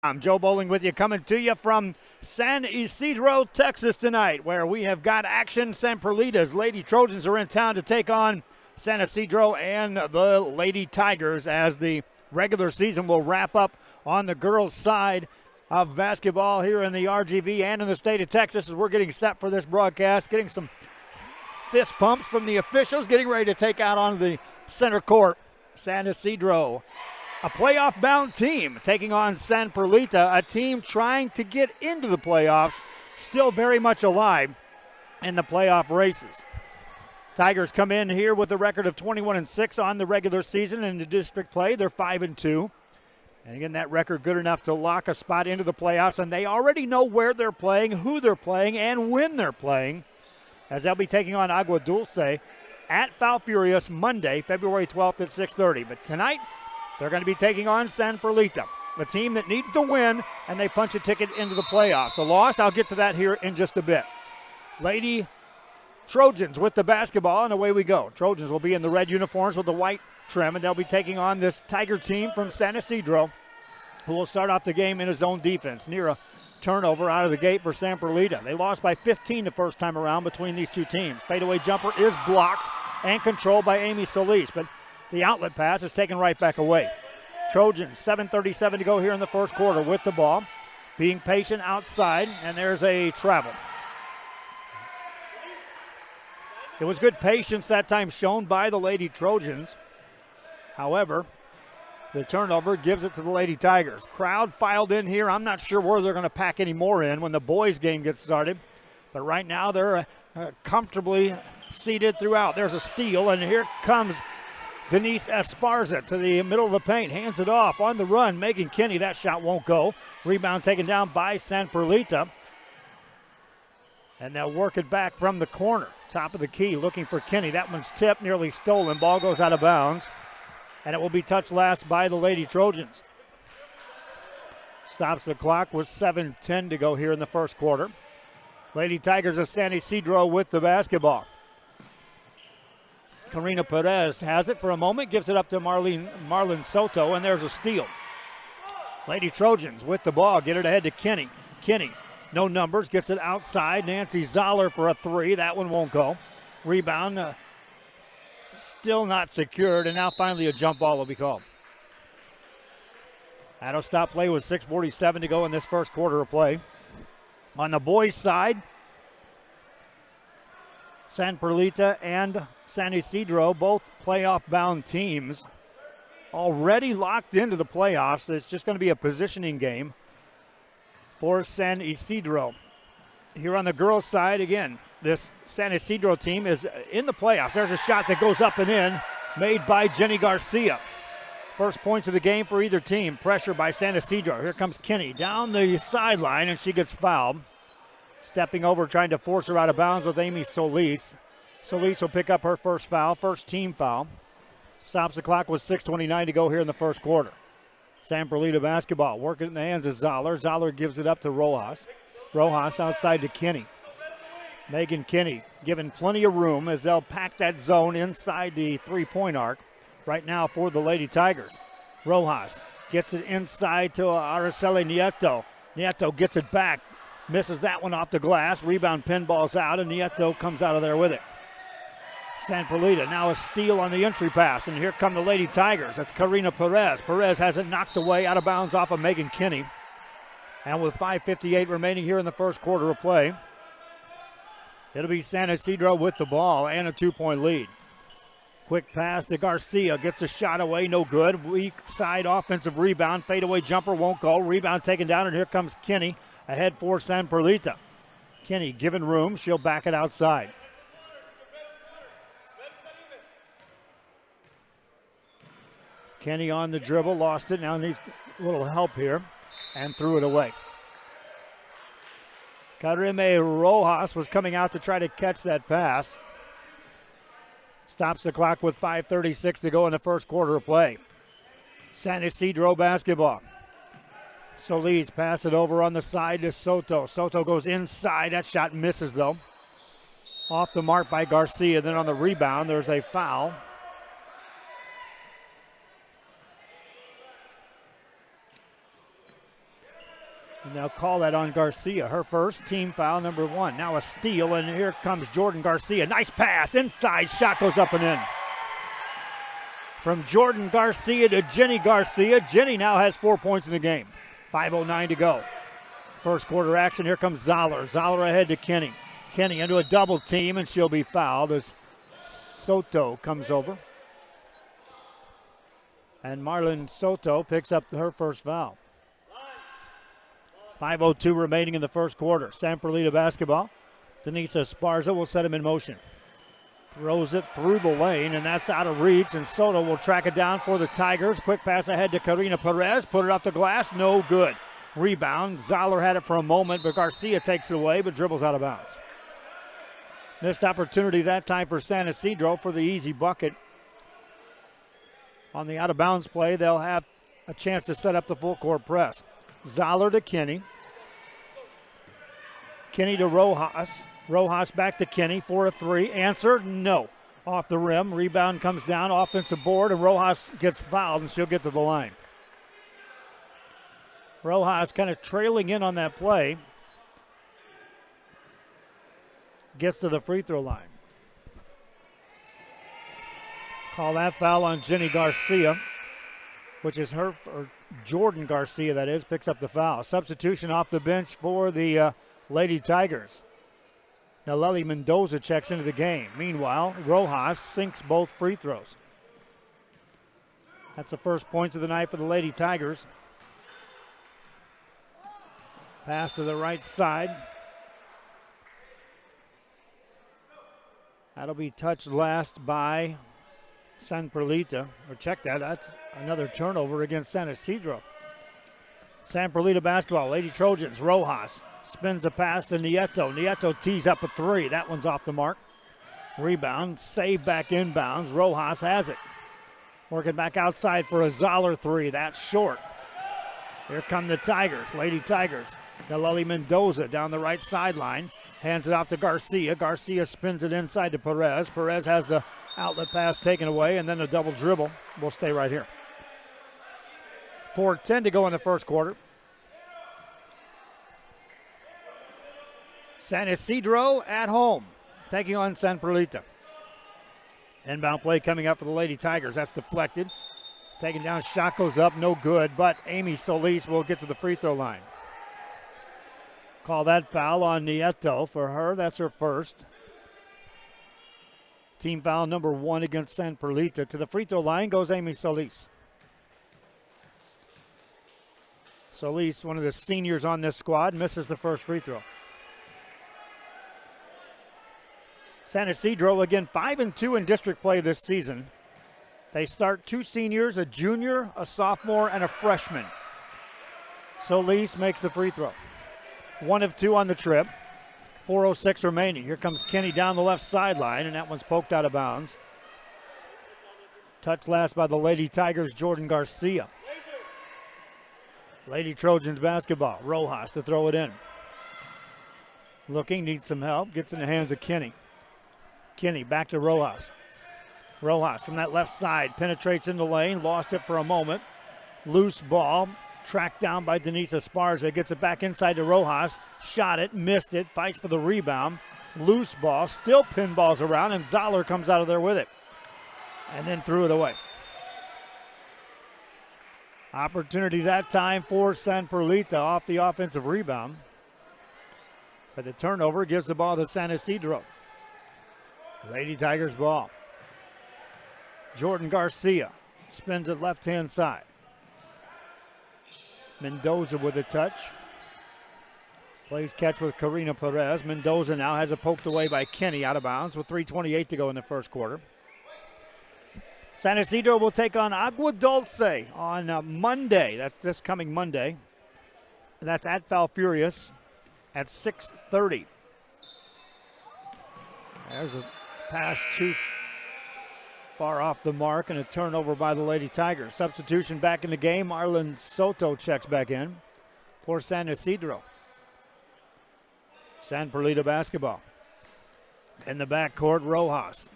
I'm Joe Bowling with you, coming to you from San Isidro, Texas tonight, where we have got action. San Perlita's Lady Trojans are in town to take on San Isidro and the Lady Tigers as the regular season will wrap up on the girls' side of basketball here in the RGV and in the state of Texas as we're getting set for this broadcast, getting some fist pumps from the officials, getting ready to take out on the center court. San Isidro, a playoff-bound team, taking on San Perlita, a team trying to get into the playoffs, still very much alive in the playoff races. Tigers come in here with a record of 21-6 on the regular season. In the district play, they're 5-2. And again, that record good enough to lock a spot into the playoffs, and they already know where they're playing, who they're playing, and when they're playing, as they'll be taking on Agua Dulce at Falfurrias Monday, February 12th at 6:30. But tonight, they're going to be taking on San Perlita, a team that needs to win, and they punch a ticket into the playoffs. A loss, I'll get to that here in just a bit. Lady Trojans with the basketball, and away we go. Trojans will be in the red uniforms with the white trim, and they'll be taking on this Tiger team from San Isidro, who will start off the game in a zone defense. Near a turnover out of the gate for San Perlita. They lost by 15 the first time around between these two teams. Fadeaway jumper is blocked and controlled by Amy Solis, but the outlet pass is taken right back away. Trojans, 7:37 to go here in the first quarter with the ball. Being patient outside, and there's a travel. It was good patience that time shown by the Lady Trojans. However, the turnover gives it to the Lady Tigers. Crowd filed in here. I'm not sure where they're going to pack any more in when the boys' game gets started. But right now they're comfortably seated throughout. There's a steal, and here comes Denise Esparza to the middle of the paint. Hands it off on the run. Megan Kinney, that shot won't go. Rebound taken down by San Perlita. And they'll work it back from the corner. Top of the key, looking for Kinney. That one's tipped, nearly stolen. Ball goes out of bounds. And it will be touched last by the Lady Trojans. Stops the clock with 7:10 to go here in the first quarter. Lady Tigers of San Isidro with the basketball. Karina Perez has it for a moment, gives it up to Marlon Soto, and there's a steal. Lady Trojans with the ball, get it ahead to Kinney. Kinney, no numbers, gets it outside. Nancy Zoller for a three. That one won't go. Rebound, still not secured, and now finally a jump ball will be called. That'll stop play with 6:47 to go in this first quarter of play. On the boys' side, San Perlita and San Isidro, both playoff-bound teams, already locked into the playoffs. It's just going to be a positioning game for San Isidro. Here on the girls' side, again, this San Isidro team is in the playoffs. There's a shot that goes up and in, made by Jenny Garcia. First points of the game for either team. Pressure by San Isidro. Here comes Kinney down the sideline, and she gets fouled. Stepping over, trying to force her out of bounds with Amy Solis. Solis will pick up her first foul, first team foul. Stops the clock with 6:29 to go here in the first quarter. San Perlita basketball, working in the hands of Zoller. Zoller gives it up to Rojas. Rojas outside to Kinney. Megan Kinney given plenty of room as they'll pack that zone inside the three-point arc right now for the Lady Tigers. Rojas gets it inside to Araceli Nieto. Nieto gets it back, misses that one off the glass. Rebound pinballs out, and Nieto comes out of there with it. San Perlita now a steal on the entry pass, and here come the Lady Tigers. That's Karina Perez. Perez has it knocked away out of bounds off of Megan Kinney. And with 5:58 remaining here in the first quarter of play, it'll be San Isidro with the ball and a 2-point lead. Quick pass to Garcia, gets the shot away, no good. Weak side offensive rebound, fadeaway jumper won't go. Rebound taken down, and here comes Kinney ahead for San Perlita. Kinney given room, she'll back it outside. Kinney on the dribble, lost it, now needs a little help here, and threw it away. Karime Rojas was coming out to try to catch that pass. Stops the clock with 5:36 to go in the first quarter of play. San Isidro basketball. Solis pass it over on the side to Soto. Soto goes inside. That shot misses, though. Off the mark by Garcia. Then on the rebound, there's a foul. And they'll call that on Garcia. Her first, team foul number 1. Now a steal, and here comes Jordan Garcia. Nice pass, inside, shot goes up and in. From Jordan Garcia to Jenny Garcia. Jenny now has 4 points in the game. 5:09 to go. First quarter action, here comes Zoller. Zoller ahead to Kenny. Kenny into a double team, and she'll be fouled as Soto comes over. And Marlon Soto picks up her first foul. 5:02 remaining in the first quarter. San Perlita basketball. Denise Esparza will set him in motion. Throws it through the lane, and that's out of reach, and Soto will track it down for the Tigers. Quick pass ahead to Karina Perez. Put it off the glass. No good. Rebound. Zoller had it for a moment, but Garcia takes it away, but dribbles out of bounds. Missed opportunity that time for San Isidro for the easy bucket. On the out-of-bounds play, they'll have a chance to set up the full-court press. Zoller to Kenny. Kenny to Rojas. Rojas back to Kenny for a 3. Answer, no. Off the rim. Rebound comes down. Offensive board, and Rojas gets fouled, and she'll get to the line. Rojas kind of trailing in on that play. Gets to the free throw line. Call that foul on Jenny Garcia, which is her, or Jordan Garcia, that is, picks up the foul. Substitution off the bench for the Lady Tigers. Naleli Mendoza checks into the game. Meanwhile, Rojas sinks both free throws. That's the first points of the night for the Lady Tigers. Pass to the right side. That'll be touched last by San Perlita. Or check that, that's another turnover against San Isidro. San Perlita basketball, Lady Trojans, Rojas spins a pass to Nieto. Nieto tees up a 3. That one's off the mark. Rebound, save back inbounds. Rojas has it. Working back outside for a Zoller 3. That's short. Here come the Tigers, Lady Tigers. Naleli Mendoza down the right sideline. Hands it off to Garcia. Garcia spins it inside to Perez. Perez has the outlet pass taken away, and then a double dribble. We'll stay right here. 4:10 to go in the first quarter. San Isidro at home, taking on San Perlita. Inbound play coming up for the Lady Tigers. That's deflected. Taken down, shot goes up, no good, but Amy Solis will get to the free throw line. Call that foul on Nieto for her. That's her first. Team foul number 1 against San Perlita. To the free throw line goes Amy Solis. Solis, one of the seniors on this squad, misses the first free throw. San Isidro, again, 5-2 in district play this season. They start 2 seniors, a junior, a sophomore, and a freshman. Solis makes the free throw. 1 of 2 on the trip. 4:06 remaining. Here comes Kenny down the left sideline, and that one's poked out of bounds. Touched last by the Lady Tigers, Jordan Garcia. Lady Trojans basketball. Rojas to throw it in. Looking, needs some help. Gets in the hands of Kenny. Kenny back to Rojas. Rojas from that left side penetrates in the lane. Lost it for a moment. Loose ball. Tracked down by Denise Esparza. Gets it back inside to Rojas. Shot it. Missed it. Fights for the rebound. Loose ball. Still pinballs around, and Zoller comes out of there with it. And then threw it away. Opportunity that time for San Perlita off the offensive rebound. But the turnover gives the ball to San Isidro. Lady Tigers ball. Jordan Garcia spins it left-hand side. Mendoza with a touch. Plays catch with Karina Perez. Mendoza now has it poked away by Kenny out of bounds with 3:28 to go in the first quarter. San Isidro will take on Agua Dulce on Monday. That's this coming Monday. That's at Falfurrias at 6:30. There's a pass too far off the mark and a turnover by the Lady Tigers. Substitution back in the game. Marlon Soto checks back in for San Isidro. San Perlita basketball. In the backcourt, Rojas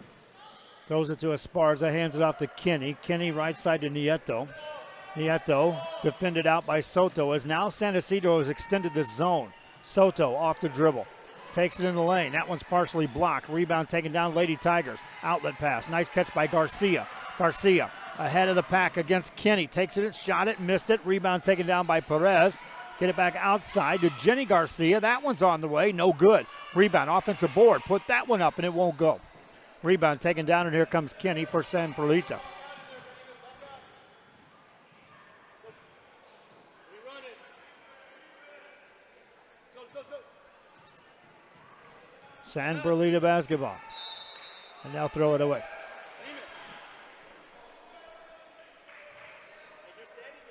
throws it to Esparza, hands it off to Kenny. Kenny right side to Nieto. Nieto defended out by Soto as now San Isidro has extended this zone. Soto off the dribble. Takes it in the lane. That one's partially blocked. Rebound taken down, Lady Tigers. Outlet pass. Nice catch by Garcia. Garcia ahead of the pack against Kenny. Takes it, shot it, missed it. Rebound taken down by Perez. Get it back outside to Jenny Garcia. That one's on the way. No good. Rebound, offensive board. Put that one up and it won't go. Rebound taken down, and here comes Kenny for San Perlita. San Perlita basketball. And they'll throw it away.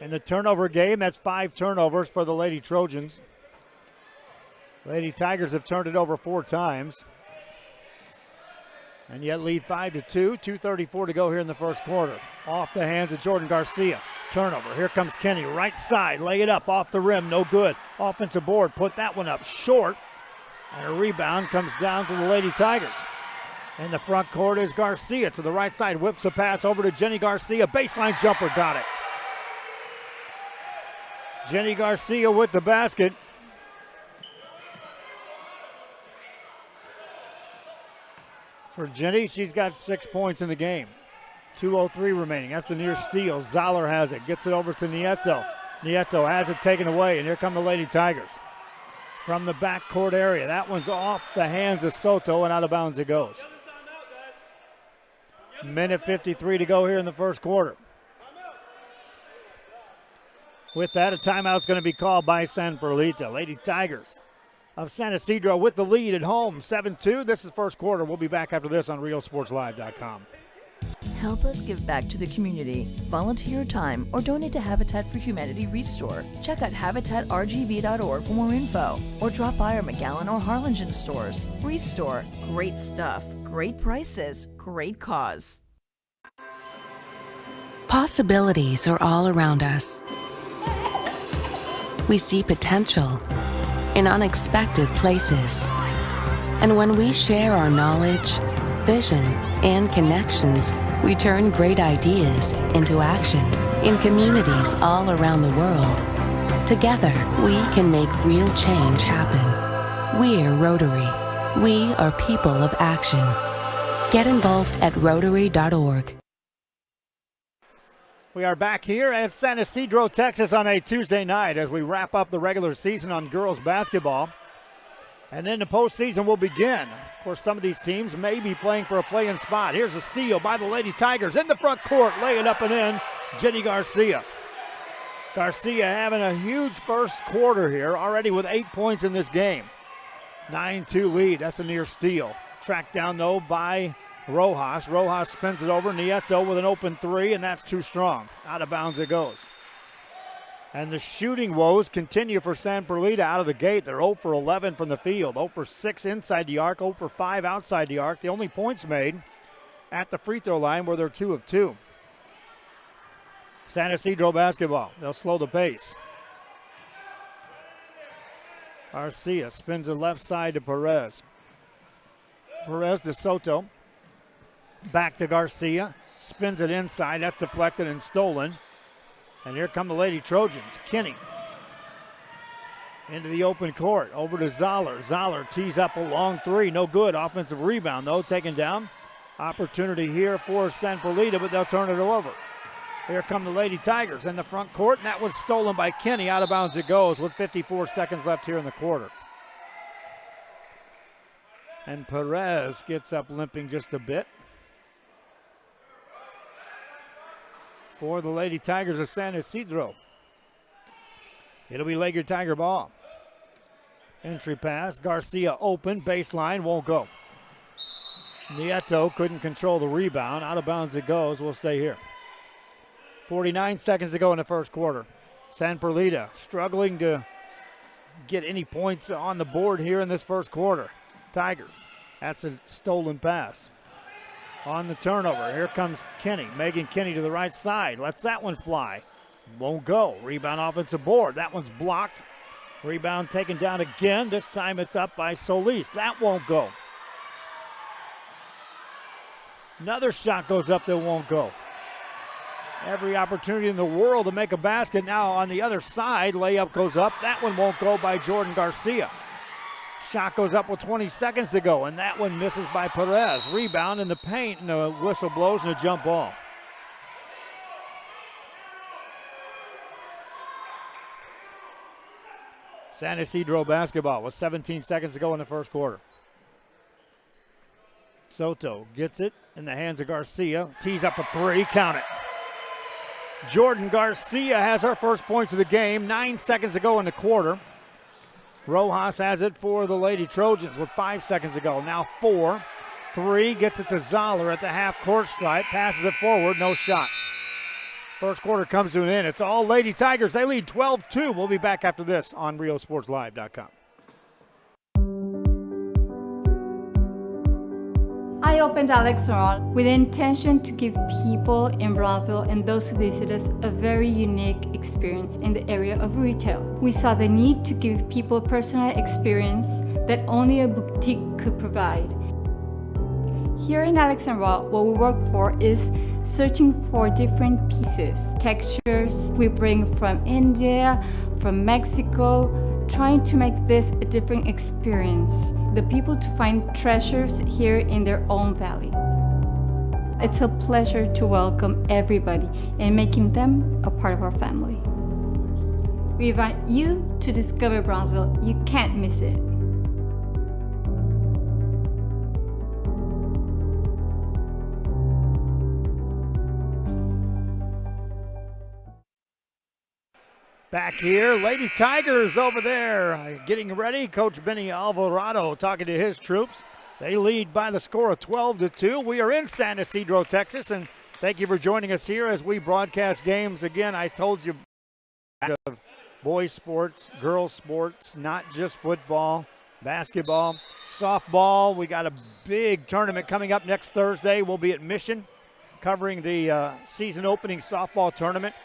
In the turnover game, that's 5 turnovers for the Lady Trojans. Lady Tigers have turned it over 4 times. And yet lead 5-2. 2:34 to go here in the first quarter. Off the hands of Jordan Garcia. Turnover. Here comes Kenny. Right side. Lay it up off the rim. No good. Offensive board. Put that one up short. And a rebound comes down to the Lady Tigers. In the front court is Garcia to the right side. Whips a pass over to Jenny Garcia. Baseline jumper. Got it. Jenny Garcia with the basket. For Jenny, she's got 6 points in the game. 2:03 remaining. That's a near steal. Zoller has it. Gets it over to Nieto. Nieto has it taken away, and here come the Lady Tigers. From the backcourt area. That one's off the hands of Soto, and out of bounds it goes. Minute 53 to go here in the first quarter. With that, a timeout's going to be called by San Perlita. Lady Tigers of San Isidro with the lead at home, 7-2. This is first quarter. We'll be back after this on RealSportsLive.com. Help us give back to the community. Volunteer your time or donate to Habitat for Humanity Restore. Check out habitatrgv.org for more info or drop by our McAllen or Harlingen stores. Restore. Great stuff. Great prices. Great cause. Possibilities are all around us. We see potential in unexpected places. And when we share our knowledge, vision, and connections, we turn great ideas into action in communities all around the world. Together, we can make real change happen. We're Rotary. We are people of action. Get involved at Rotary.org. We are back here at San Isidro, Texas on a Tuesday night as we wrap up the regular season on girls basketball. And then the postseason will begin. Of course, some of these teams may be playing for a play-in spot. Here's a steal by the Lady Tigers in the front court. Lay it up and in, Jenny Garcia. Garcia having a huge first quarter here, already with 8 points in this game. 9-2 lead, that's a near steal. Tracked down, though, by Rojas. Rojas spins it over. Nieto with an open three, and that's too strong. Out of bounds it goes. And the shooting woes continue for San Perlita out of the gate. They're 0 for 11 from the field, 0 for 6 inside the arc, 0 for 5 outside the arc. The only points made at the free throw line where they're 2 of 2. San Isidro basketball. They'll slow the pace. Garcia spins it left side to Perez. Perez to Soto. Back to Garcia. Spins it inside. That's deflected and stolen. And here come the Lady Trojans. Kinney into the open court. Over to Zoller. Zoller tees up a long three. No good. Offensive rebound, though, taken down. Opportunity here for San Perlita, but they'll turn it over. Here come the Lady Tigers in the front court, and that was stolen by Kinney. Out of bounds it goes with 54 seconds left here in the quarter. And Perez gets up limping just a bit. For the Lady Tigers of San Isidro. It'll be Laker Tiger ball. Entry pass. Garcia open. Baseline won't go. Nieto couldn't control the rebound. Out of bounds it goes. We'll stay here. 49 seconds to go in the first quarter. San Perlita struggling to get any points on the board here in this first quarter. Tigers. That's a stolen pass. On the turnover, here comes Kinney. Megan Kinney to the right side. Lets that one fly. Won't go. Rebound offensive board. That one's blocked. Rebound taken down again. This time it's up by Solis. That won't go. Another shot goes up that won't go. Every opportunity in the world to make a basket. Now on the other side, layup goes up. That one won't go by Jordan Garcia. Shot goes up with 20 seconds to go, and that one misses by Perez. Rebound in the paint, and the whistle blows and a jump ball. San Isidro basketball with 17 seconds to go in the first quarter. Soto gets it in the hands of Garcia. Tees up a three, count it. Jordan Garcia has her first points of the game. 9 seconds to go in the quarter. Rojas has it for the Lady Trojans with 5 seconds to go. Now 4. 3, gets it to Zoller at the half-court stripe. Passes it forward, no shot. First quarter comes to an end. It's all Lady Tigers. They lead 12-2. We'll be back after this on RioSportsLive.com. I opened Alex Ron with the intention to give people in Brownsville and those who visit us a very unique experience in the area of retail. We saw the need to give people a personal experience that only a boutique could provide. Here in Alex & Raw, what we work for is searching for different pieces, textures we bring from India, from Mexico, trying to make this a different experience. The people to find treasures here in their own valley. It's a pleasure to welcome everybody and making them a part of our family. We invite you to discover Brownsville. You can't miss it. Back here, Lady Tigers over there getting ready. Coach Benny Alvarado talking to his troops. They lead by the score of 12-2. We are in San Isidro, Texas, and thank you for joining us here as we broadcast games. Again, I told you of boys sports, girls sports, not just football, basketball, softball. We got a big tournament coming up next Thursday. We'll be at Mission covering the season opening softball tournament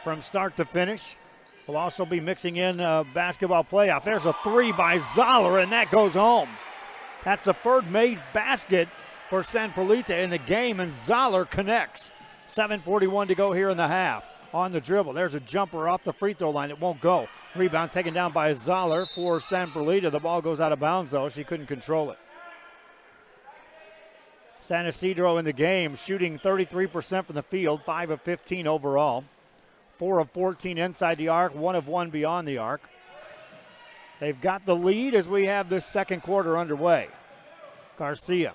from start to finish. We'll also be mixing in basketball playoff. There's a three by Zoller, and that goes home. That's the third made basket for San Perlita in the game, and Zoller connects. 7:41 to go here in the half. On the dribble, there's a jumper off the free throw line. It won't go. Rebound taken down by Zoller for San Perlita. The ball goes out of bounds, though. She couldn't control it. San Isidro in the game, shooting 33% from the field, 5 of 15 overall. 4 of 14 inside the arc, 1 of 1 beyond the arc. They've got the lead as we have this second quarter underway. Garcia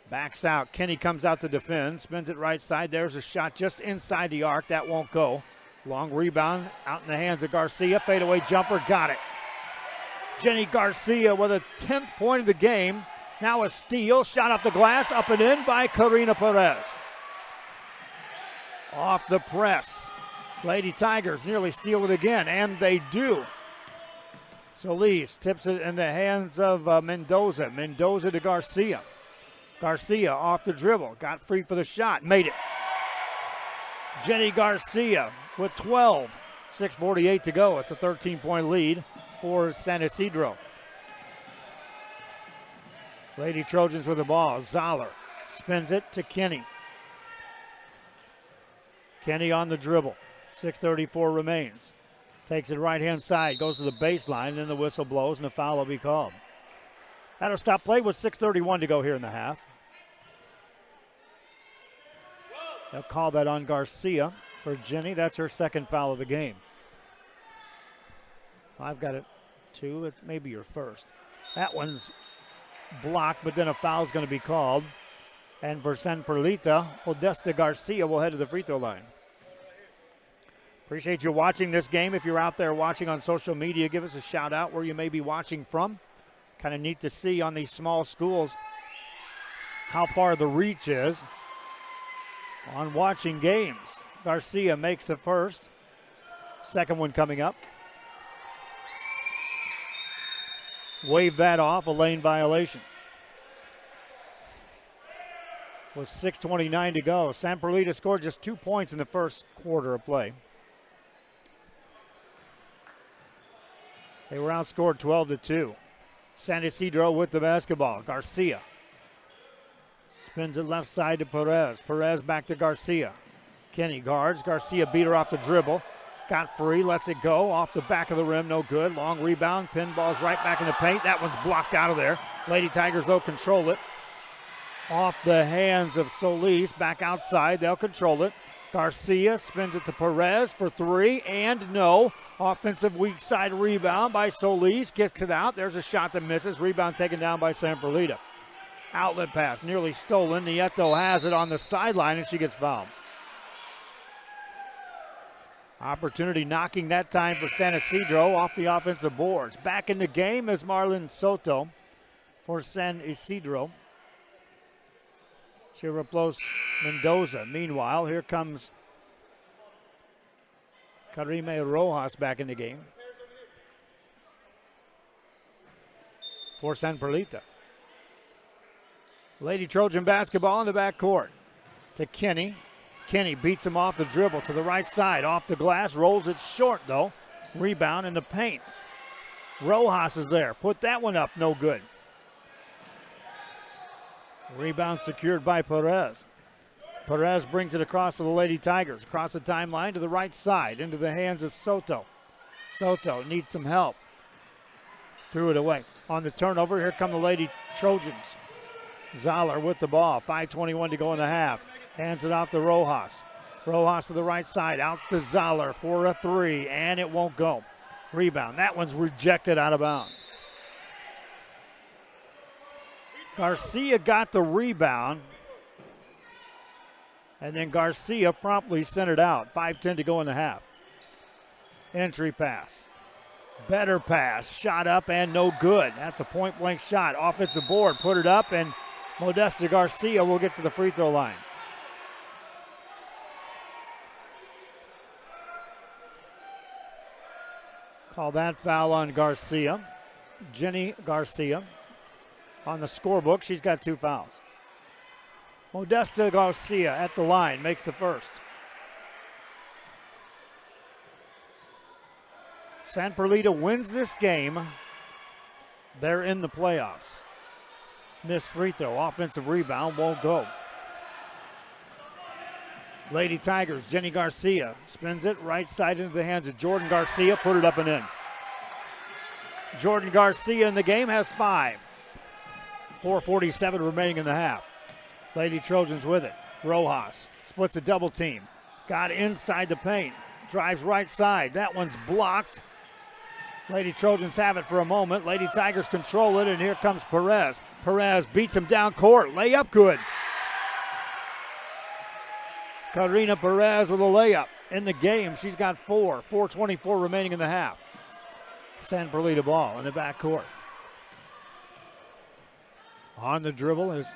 backs out. Kenny comes out to defend, spins it right side. There's a shot just inside the arc. That won't go. Long rebound out in the hands of Garcia. Fadeaway jumper, got it. Jenny Garcia with a 10th point of the game. Now a steal, shot off the glass, up and in by Karina Perez. Off the press. Lady Tigers nearly steal it again, and they do. Solis tips it in the hands of Mendoza. Mendoza to Garcia. Garcia off the dribble. Got free for the shot. Made it. Jenny Garcia with 12. 6:48 to go. It's a 13-point lead for San Isidro. Lady Trojans with the ball. Zoller spins it to Kenny. Kenny on the dribble. 6:34 remains. Takes it right-hand side, goes to the baseline, and then the whistle blows, and the foul will be called. That'll stop play with 6:31 to go here in the half. They'll call that on Garcia for Jenny. That's her second foul of the game. I've got it 2. It may be your first. That one's blocked, but then a foul's going to be called. And for San Perlita, Odessa Garcia will head to the free throw line. Appreciate you watching this game. If you're out there watching on social media, give us a shout out where you may be watching from. Kind of neat to see on these small schools how far the reach is on watching games. Garcia makes the first. Second one coming up. Wave that off, a lane violation. With 6:29 to go. San Perlita scored just 2 points in the first quarter of play. They were outscored 12-2. San Isidro with the basketball. Garcia Spins it left side to Perez. Perez back to Garcia. Kenny guards. Garcia beat her off the dribble. Got free, lets it go. Off the back of the rim, no good. Long rebound. Pinball's right back in the paint. That one's blocked out of there. Lady Tigers, though, control it. Off the hands of Solis. Back outside. They'll control it. Garcia spins it to Perez for three, and no. Offensive weak side rebound by Solis. Gets it out. There's a shot that misses. Rebound taken down by San Perlita. Outlet pass nearly stolen. Nieto has it on the sideline, and she gets fouled. Opportunity knocking that time for San Isidro off the offensive boards. Back in the game is Marlon Soto for San Isidro. She replaces Mendoza. Meanwhile, here comes Karime Rojas back in the game for San Perlita. Lady Trojan basketball in the backcourt to Kenny. Kenny beats him off the dribble to the right side, off the glass, rolls it short though. Rebound in the paint. Rojas is there, put that one up, no good. Rebound secured by Perez. Perez brings it across for the Lady Tigers, across the timeline to the right side, into the hands of Soto. Soto needs some help. Threw it away. On the turnover, here come the Lady Trojans. Zoller with the ball, 5:21 to go in the half. Hands it off to Rojas. Rojas to the right side, out to Zoller for a three, and it won't go. Rebound, that one's rejected out of bounds. Garcia got the rebound, and then Garcia promptly sent it out. 5:10 to go in the half. Entry pass. Better pass, shot up and no good. That's a point-blank shot. Offensive board, put it up, and Modesta Garcia will get to the free throw line. Call that foul on Garcia. Jenny Garcia. On the scorebook, she's got 2 fouls. Modesta Garcia at the line makes the first. San Perlita wins this game. They're in the playoffs. Missed free throw, offensive rebound, won't go. Lady Tigers, Jenny Garcia spins it right side into the hands of Jordan Garcia, put it up and in. Jordan Garcia in the game has 5. 4:47 remaining in the half. Lady Trojans with it. Rojas splits a double team. Got inside the paint. Drives right side. That one's blocked. Lady Trojans have it for a moment. Lady Tigers control it, and here comes Perez. Perez beats him down court. Layup good. Karina Perez with a layup in the game. She's got 4. 4:24 remaining in the half. San Perlita ball in the backcourt. On the dribble is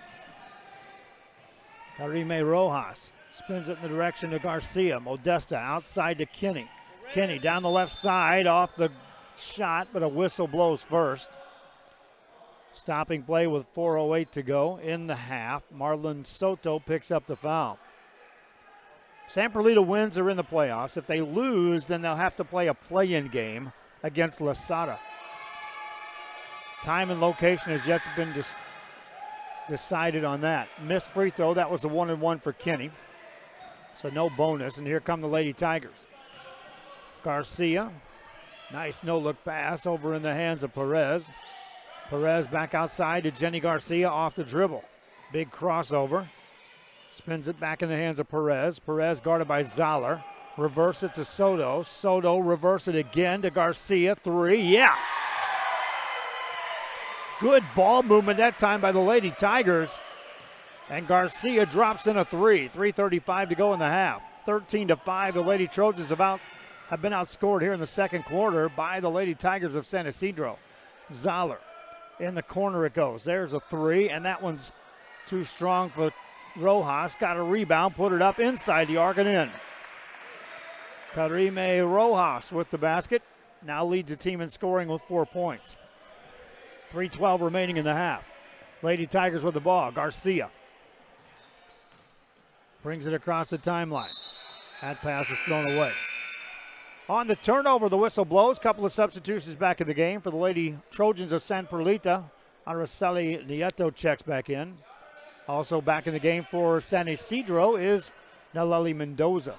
Karime Rojas. Spins it in the direction of Garcia. Modesta outside to Kenny. Kenny down the left side off the shot, but a whistle blows first. Stopping play with 4:08 to go in the half. Marlon Soto picks up the foul. San Perlita wins, they're in the playoffs. If they lose, then they'll have to play a play-in game against La Sara. Time and location has yet to been decided on that. Missed free throw, that was a 1-and-1 for Kenny. So no bonus, and here come the Lady Tigers. Garcia, nice no-look pass over in the hands of Perez. Perez back outside to Jenny Garcia off the dribble. Big crossover. Spins it back in the hands of Perez. Perez guarded by Zoller. Reverse it to Soto. Soto reverse it again to Garcia. 3, yeah. Good ball movement that time by the Lady Tigers. And Garcia drops in a 3. 3:35 to go in the half. 13-5. The Lady Trojans have been outscored here in the second quarter by the Lady Tigers of San Isidro. Zoller in the corner it goes. There's a 3, and that one's too strong for Rojas. Got a rebound, put it up inside the arc and in. Karime Rojas with the basket. Now leads the team in scoring with 4 points. 3:12 remaining in the half. Lady Tigers with the ball. Garcia brings it across the timeline. That pass is thrown away. On the turnover, the whistle blows. Couple of substitutions back in the game for the Lady Trojans of San Perlita. Araceli Nieto checks back in. Also back in the game for San Isidro is Naleli Mendoza.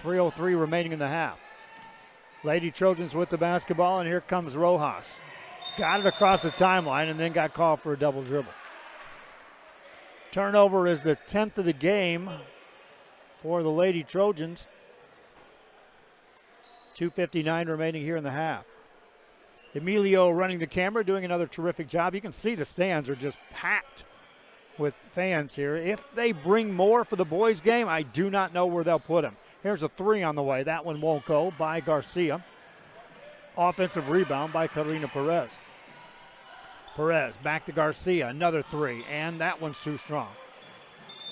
3:03 remaining in the half. Lady Trojans with the basketball, and here comes Rojas. Got it across the timeline and then got called for a double dribble. Turnover is the 10th of the game for the Lady Trojans. 2:59 remaining here in the half. Emilio running the camera, doing another terrific job. You can see the stands are just packed with fans here. If they bring more for the boys' game, I do not know where they'll put them. Here's a three on the way. That one won't go by Garcia. Offensive rebound by Karina Perez. Perez back to Garcia. Another three, and that one's too strong.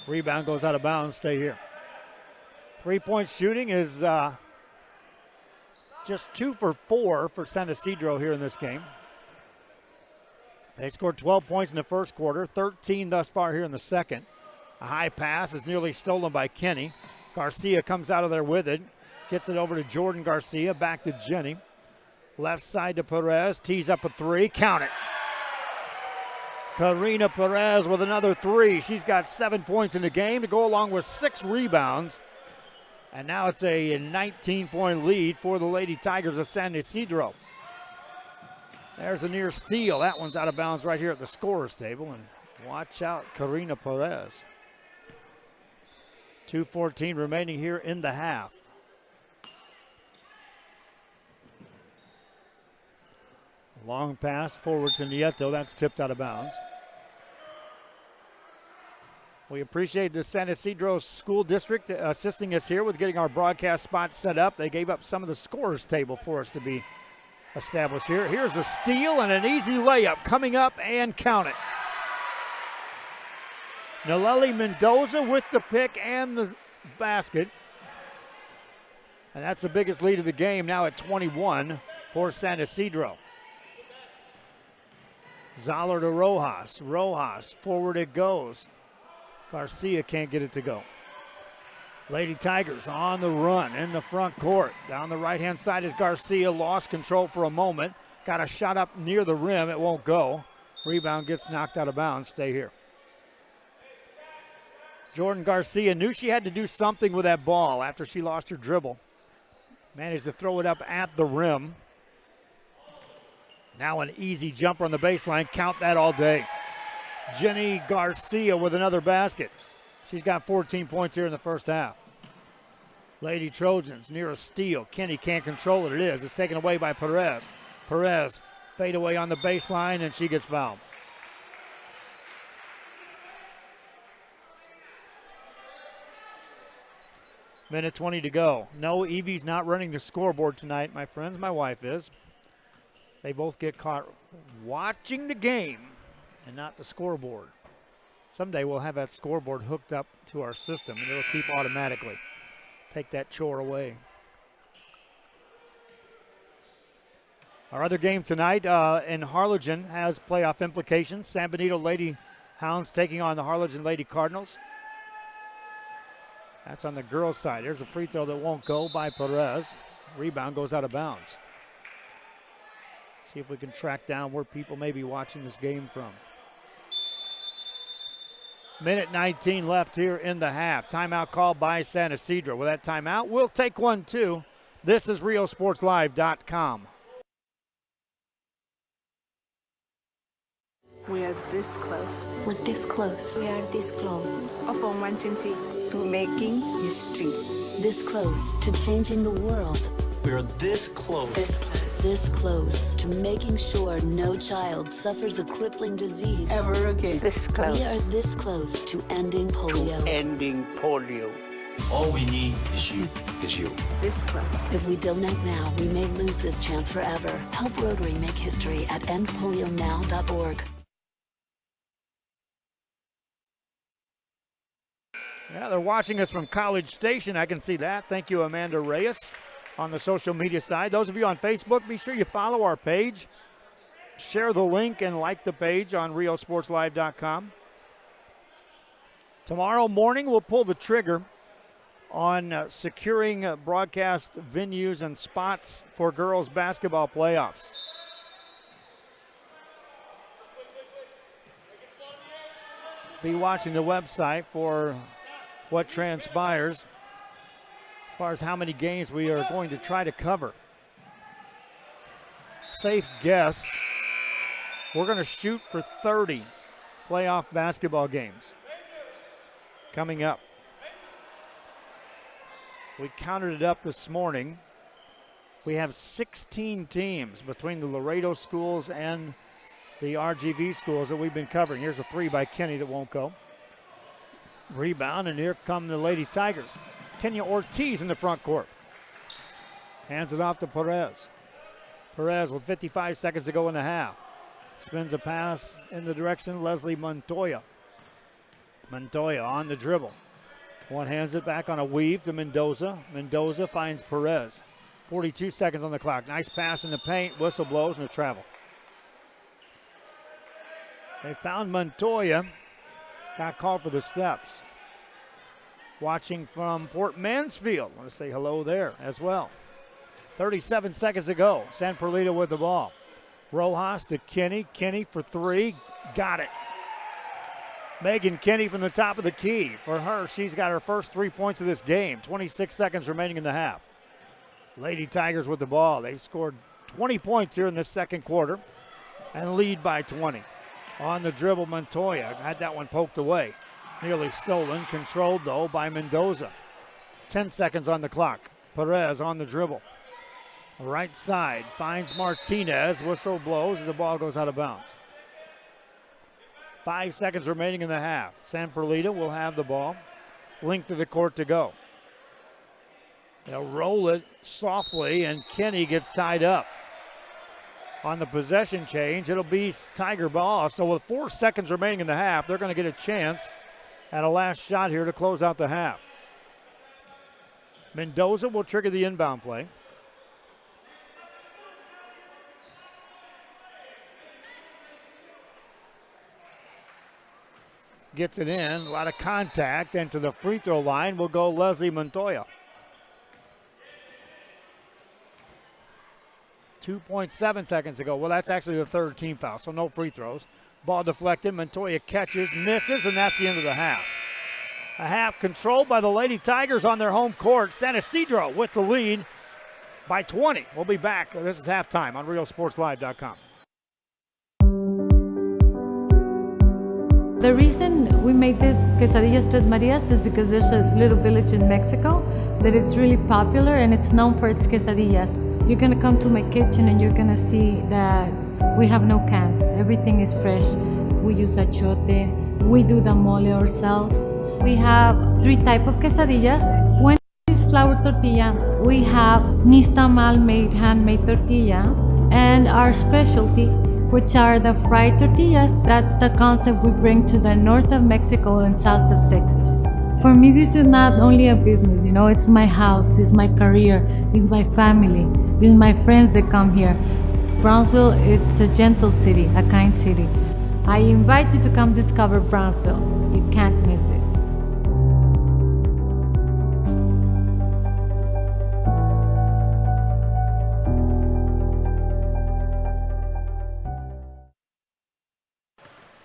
Rebound goes out of bounds. Stay here. 3-point shooting is just 2 for 4 for San Isidro here in this game. They scored 12 points in the first quarter, 13 thus far here in the second. A high pass is nearly stolen by Kenny. Garcia comes out of there with it. Gets it over to Jordan Garcia, back to Jenny. Left side to Perez, tees up a three, count it. Karina Perez with another three. She's got 7 points in the game to go along with 6 rebounds. And now it's a 19-point lead for the Lady Tigers of San Isidro. There's a near steal. That one's out of bounds right here at the scorer's table. And watch out, Karina Perez. 2:14 remaining here in the half. Long pass forward to Nieto. That's tipped out of bounds. We appreciate the San Isidro School District assisting us here with getting our broadcast spot set up. They gave up some of the scorer's table for us to be established here. Here's a steal and an easy layup coming up, and count it. Naleli Mendoza with the pick and the basket. And that's the biggest lead of the game now at 21 for San Isidro. Zoller to Rojas. Rojas, forward it goes. Garcia can't get it to go. Lady Tigers on the run in the front court. Down the right-hand side is Garcia. Lost control for a moment. Got a shot up near the rim. It won't go. Rebound gets knocked out of bounds. Stay here. Jordan Garcia knew she had to do something with that ball after she lost her dribble. Managed to throw it up at the rim. Now an easy jumper on the baseline. Count that all day. Jenny Garcia with another basket. She's got 14 points here in the first half. Lady Trojans near a steal. Kenny can't control it. It is. It's taken away by Perez. Perez fade away on the baseline, and she gets fouled. Minute 20 to go. No, Evie's not running the scoreboard tonight, my friends. My wife is. They both get caught watching the game and not the scoreboard. Someday we'll have that scoreboard hooked up to our system, and it'll keep automatically. Take that chore away. Our other game tonight in Harlingen has playoff implications. San Benito Lady Hounds taking on the Harlingen Lady Cardinals. That's on the girls' side. There's a free throw that won't go by Perez. Rebound goes out of bounds. See if we can track down where people may be watching this game from. Minute 19 left here in the half. Timeout called by San Isidro. With that timeout, we'll take one too. This is RioSportsLive.com. We are this close. We're this close. We are this close. From wanting to making history. This close to changing the world. We are this close. This close. This close to making sure no child suffers a crippling disease. Ever again. This close. We are this close to ending polio. Ending polio. All we need is you. This close. If we don't act now, we may lose this chance forever. Help Rotary make history at endpolionow.org. Yeah, they're watching us from College Station. I can see that. Thank you, Amanda Reyes, on the social media side. Those of you on Facebook, be sure you follow our page. Share the link and like the page on RioSportsLive.com. Tomorrow morning, we'll pull the trigger on securing broadcast venues and spots for girls basketball playoffs. be watching the website for what transpires as far as how many games we are going to try to cover. Safe guess, we're going to shoot for 30 playoff basketball games coming up. We counted it up this morning. We have 16 teams between the Laredo schools and the RGV schools that we've been covering. Here's a three by Kenny that won't go. Rebound, and here come the Lady Tigers. Kenya Ortiz in the front court. Hands it off to Perez. Perez with 55 seconds to go in the half. Spins a pass in the direction of Leslie Montoya. Montoya on the dribble. One hands it back on a weave to Mendoza. Mendoza finds Perez. 42 seconds on the clock. Nice pass in the paint. Whistle blows and a travel. They found Montoya. Got called for the steps. Watching from Port Mansfield. Want to say hello there as well. 37 seconds to go. San Perlita with the ball. Rojas to Kenny. Kenny for three. Got it. Megan Kenny from the top of the key. For her, she's got her first 3 points of this game. 26 seconds remaining in the half. Lady Tigers with the ball. They've scored 20 points here in this second quarter and lead by 20. On the dribble, Montoya had that one poked away. Nearly stolen. Controlled, though, by Mendoza. 10 seconds on the clock. Perez on the dribble. Right side finds Martinez. Whistle blows as the ball goes out of bounds. 5 seconds remaining in the half. San Perlita will have the ball. Length of the court to go. They'll roll it softly, and Kenny gets tied up. On the possession change, it'll be Tiger ball. So with 4 seconds remaining in the half, they're going to get a chance at a last shot here to close out the half. Mendoza will trigger the inbound play. Gets it in, a lot of contact, and to the free throw line will go Leslie Montoya. 2.7 seconds to go. Well, that's actually the third team foul, so no free throws. Ball deflected, Montoya catches, misses, and that's the end of the half. A half controlled by the Lady Tigers on their home court. San Isidro with the lead by 20. We'll be back. This is halftime on RealSportsLive.com. The reason we made this quesadillas Tres Marias is because there's a little village in Mexico that it's really popular and it's known for its quesadillas. You're gonna come to my kitchen and you're gonna see that we have no cans. Everything is fresh. We use achote. We do the mole ourselves. We have 3 types of quesadillas. One is flour tortilla. We have nixtamal made handmade tortilla, and our specialty, which are the fried tortillas. That's the concept we bring to the north of Mexico and south of Texas. For me, this is not only a business, it's my house, it's my career, it's my family, it's my friends that come here. Brownsville, it's a gentle city, a kind city. I invite you to come discover Brownsville. You can't miss it.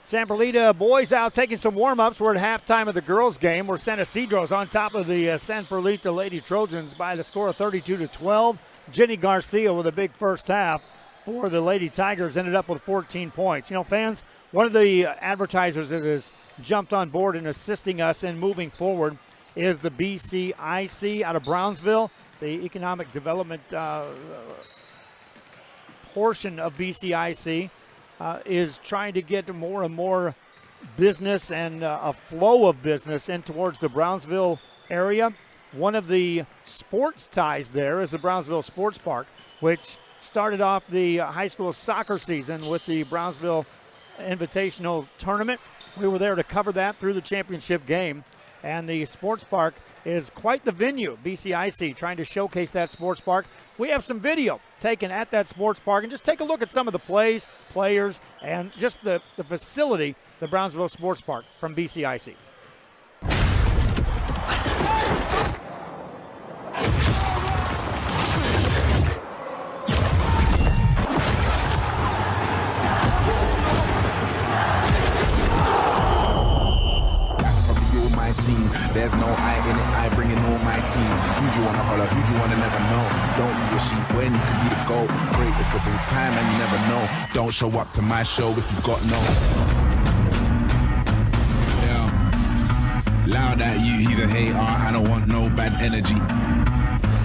San Perlita boys out taking some warm-ups. We're at halftime of the girls' game where San Isidro's on top of the San Perlita Lady Trojans by the score of 32-12. Jenny Garcia with a big first half for the Lady Tigers ended up with 14 points. Fans, one of the advertisers that has jumped on board and assisting us in moving forward is the BCIC out of Brownsville, the Economic Development portion of BCIC. Is trying to get more and more business and a flow of business in towards the Brownsville area. One of the sports ties there is the Brownsville Sports Park, which started off the high school soccer season with the Brownsville Invitational Tournament. We were there to cover that through the championship game, and the sports park is quite the venue. BCIC trying to showcase that sports park. We have some video taken at that sports park, and just take a look at some of the plays, players, and just the facility, the Brownsville Sports Park from BCIC. when you can be the GOAT. Greatest of all time and you never know. Don't show up to my show if you've got no. Yeah. Loud at you, he's a hater. I don't want no bad energy.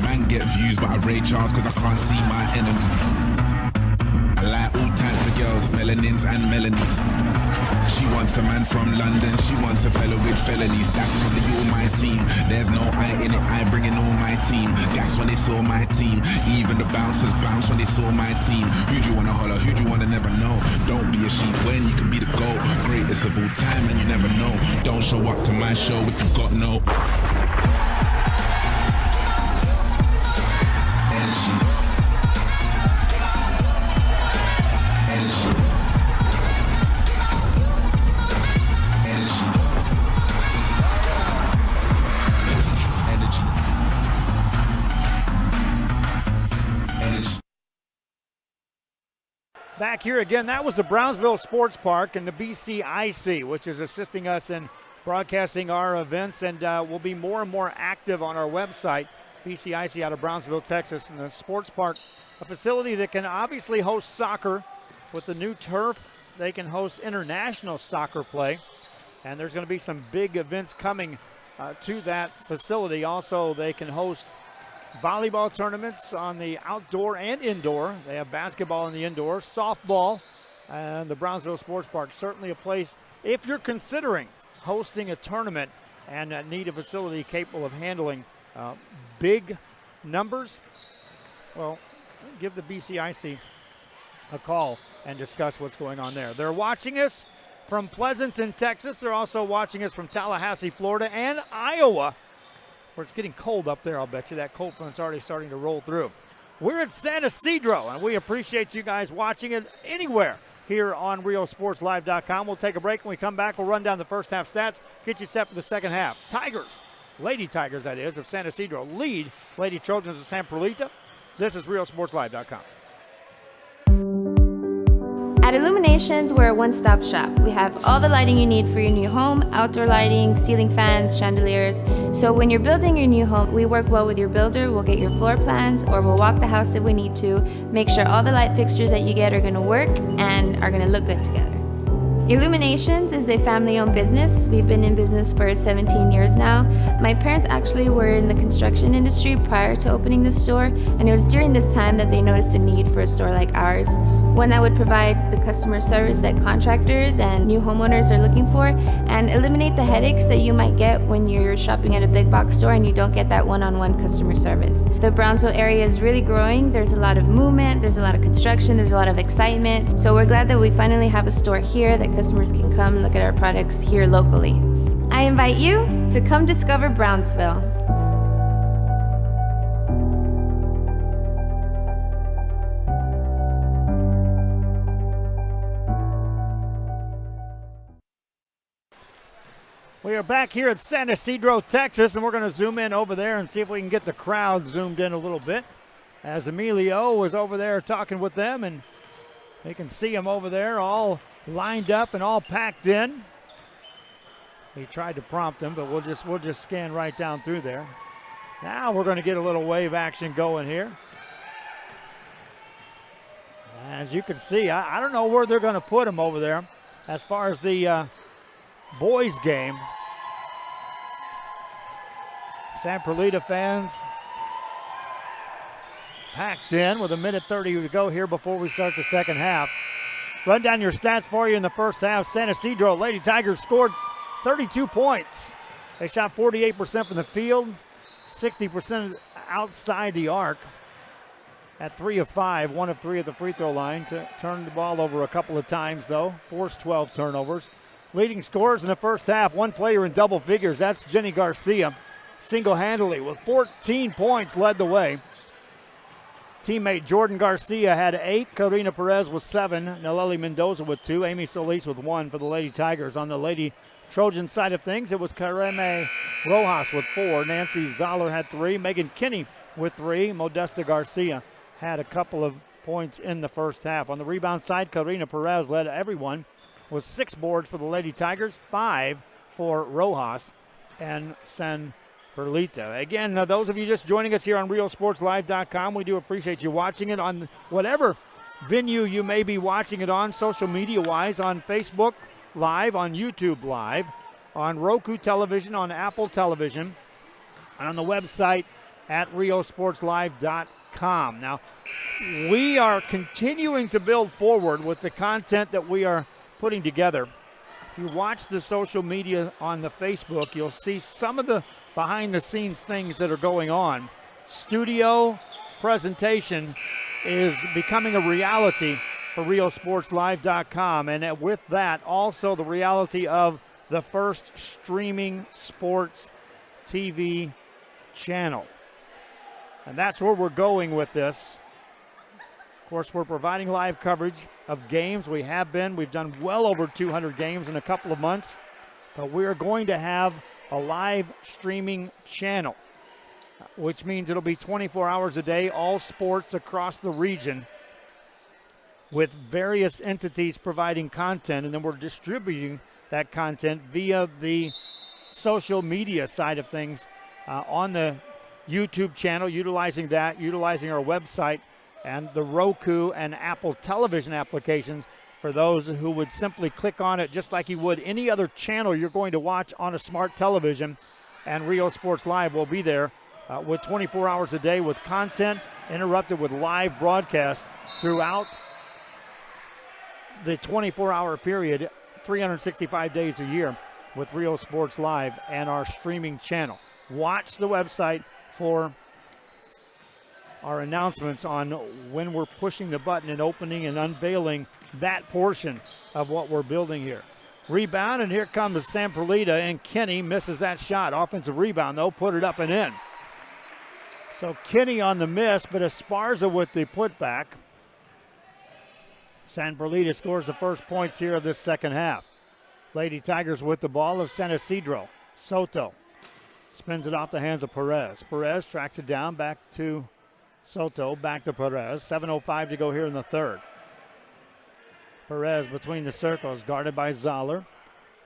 Man get views, but I rage Charles cause I can't see my enemy. I like all types of girls, melanins and melanies. She wants a man from London, she wants a fella with felonies. That's probably all my team. There's no I in it, I bring in all my team. That's when they saw my team. Even the bouncers bounce when they saw my team. Who do you wanna holler, who do you wanna never know? Don't be a sheep when you can be the GOAT. Greatest of all time and you never know. Don't show up to my show if you've got no energy. Energy. Back here again, that was the Brownsville Sports Park and the BCIC, which is assisting us in broadcasting our events, and will be more and more active on our website, BCIC out of Brownsville, Texas. And the sports park, a facility that can obviously host soccer. With the new turf, they can host international soccer play, and there's going to be some big events coming to that facility. Also, they can host volleyball tournaments on the outdoor and indoor. They have basketball in the indoor, softball, and the Brownsville Sports Park. Certainly a place, if you're considering hosting a tournament and need a facility capable of handling big numbers, well, give the BCIC a call and discuss what's going on there. They're watching us from Pleasanton, Texas. They're also watching us from Tallahassee, Florida, and Iowa, where it's getting cold up there. I'll bet you that cold front's already starting to roll through. We're at San Isidro, and we appreciate you guys watching it anywhere here on RioSportsLive.com. We'll take a break. When we come back, we'll run down the first half stats, get you set for the second half. Tigers, Lady Tigers that is, of San Isidro lead Lady Trojans of San Perlita. This is RioSportsLive.com. At Illuminations, we're a one-stop shop. We have all the lighting you need for your new home, outdoor lighting, ceiling fans, chandeliers. So when you're building your new home, we work well with your builder. We'll get your floor plans, or we'll walk the house if we need to, make sure all the light fixtures that you get are gonna work and are gonna look good together. Illuminations is a family-owned business. We've been in business for 17 years now. My parents actually were in the construction industry prior to opening the store, and it was during this time that they noticed a need for a store like ours, one that would provide the customer service that contractors and new homeowners are looking for, and eliminate the headaches that you might get when you're shopping at a big box store and you don't get that one-on-one customer service. The Brownsville area is really growing. There's a lot of movement, there's a lot of construction, there's a lot of excitement. So we're glad that we finally have a store here that customers can come look at our products here locally. I invite you to come discover Brownsville. We are back here at San Isidro, Texas, and we're going to zoom in over there and see if we can get the crowd zoomed in a little bit. As Emilio was over there talking with them, and they can see him over there all lined up and all packed in. He tried to prompt them, but we'll just scan right down through there. Now we're going to get a little wave action going here. As you can see, I don't know where they're going to put him over there as far as the boys game. San Perlita fans packed in with 1:30 to go here before we start the second half. Run down your stats for you in the first half. San Isidro Lady Tigers scored 32 points. They shot 48% from the field, 60% outside the arc. At 3 of 5, 1 of 3 at the free throw line. Turned the ball over a couple of times, though. Forced 12 turnovers. Leading scorers in the first half, one player in double figures. That's Jenny Garcia. Single-handedly with 14 points led the way. Teammate Jordan Garcia had 8. Karina Perez with 7. Naleli Mendoza with 2. Amy Solis with 1 for the Lady Tigers. On the Lady Trojan side of things, it was Kareme Rojas with 4. Nancy Zoller had 3. Megan Kinney with 3. Modesta Garcia had a couple of points in the first half. On the rebound side, Karina Perez led everyone with 6 boards for the Lady Tigers, 5 for Rojas and San Perlita. Again, those of you just joining us here on RealSportsLive.com, we do appreciate you watching it on whatever venue you may be watching it on, social media-wise, on Facebook Live, on YouTube Live, on Roku Television, on Apple Television, and on the website at RealSportsLive.com. Now, we are continuing to build forward with the content that we are putting together. If you watch the social media on the Facebook, you'll see some of the behind-the-scenes things that are going on. Studio presentation is becoming a reality for RealSportsLive.com, and with that, also the reality of the first streaming sports TV channel. And that's where we're going with this. Of course, we're providing live coverage of games. We've done well over 200 games in a couple of months, but we are going to have a live streaming channel, which means it'll be 24 hours a day, all sports across the region, with various entities providing content, and then we're distributing that content via the social media side of things on the YouTube channel, utilizing our website and the Roku and Apple television applications for those who would simply click on it just like you would any other channel you're going to watch on a smart television. And Real Sports Live will be there with 24 hours a day with content interrupted with live broadcast throughout the 24-hour period, 365 days a year with Real Sports Live and our streaming channel. Watch the website for our announcements on when we're pushing the button and opening and unveiling that portion of what we're building here. Rebound, and here comes San Perlita, and Kenny misses that shot. Offensive rebound, though, put it up and in. So Kenny on the miss, but Esparza with the putback. San Perlita scores the first points here of this second half. Lady Tigers with the ball of San Isidro. Soto spins it off the hands of Perez. Perez tracks it down, back to Soto, back to Perez. 7:05 to go here in the third. Perez between the circles, guarded by Zoller.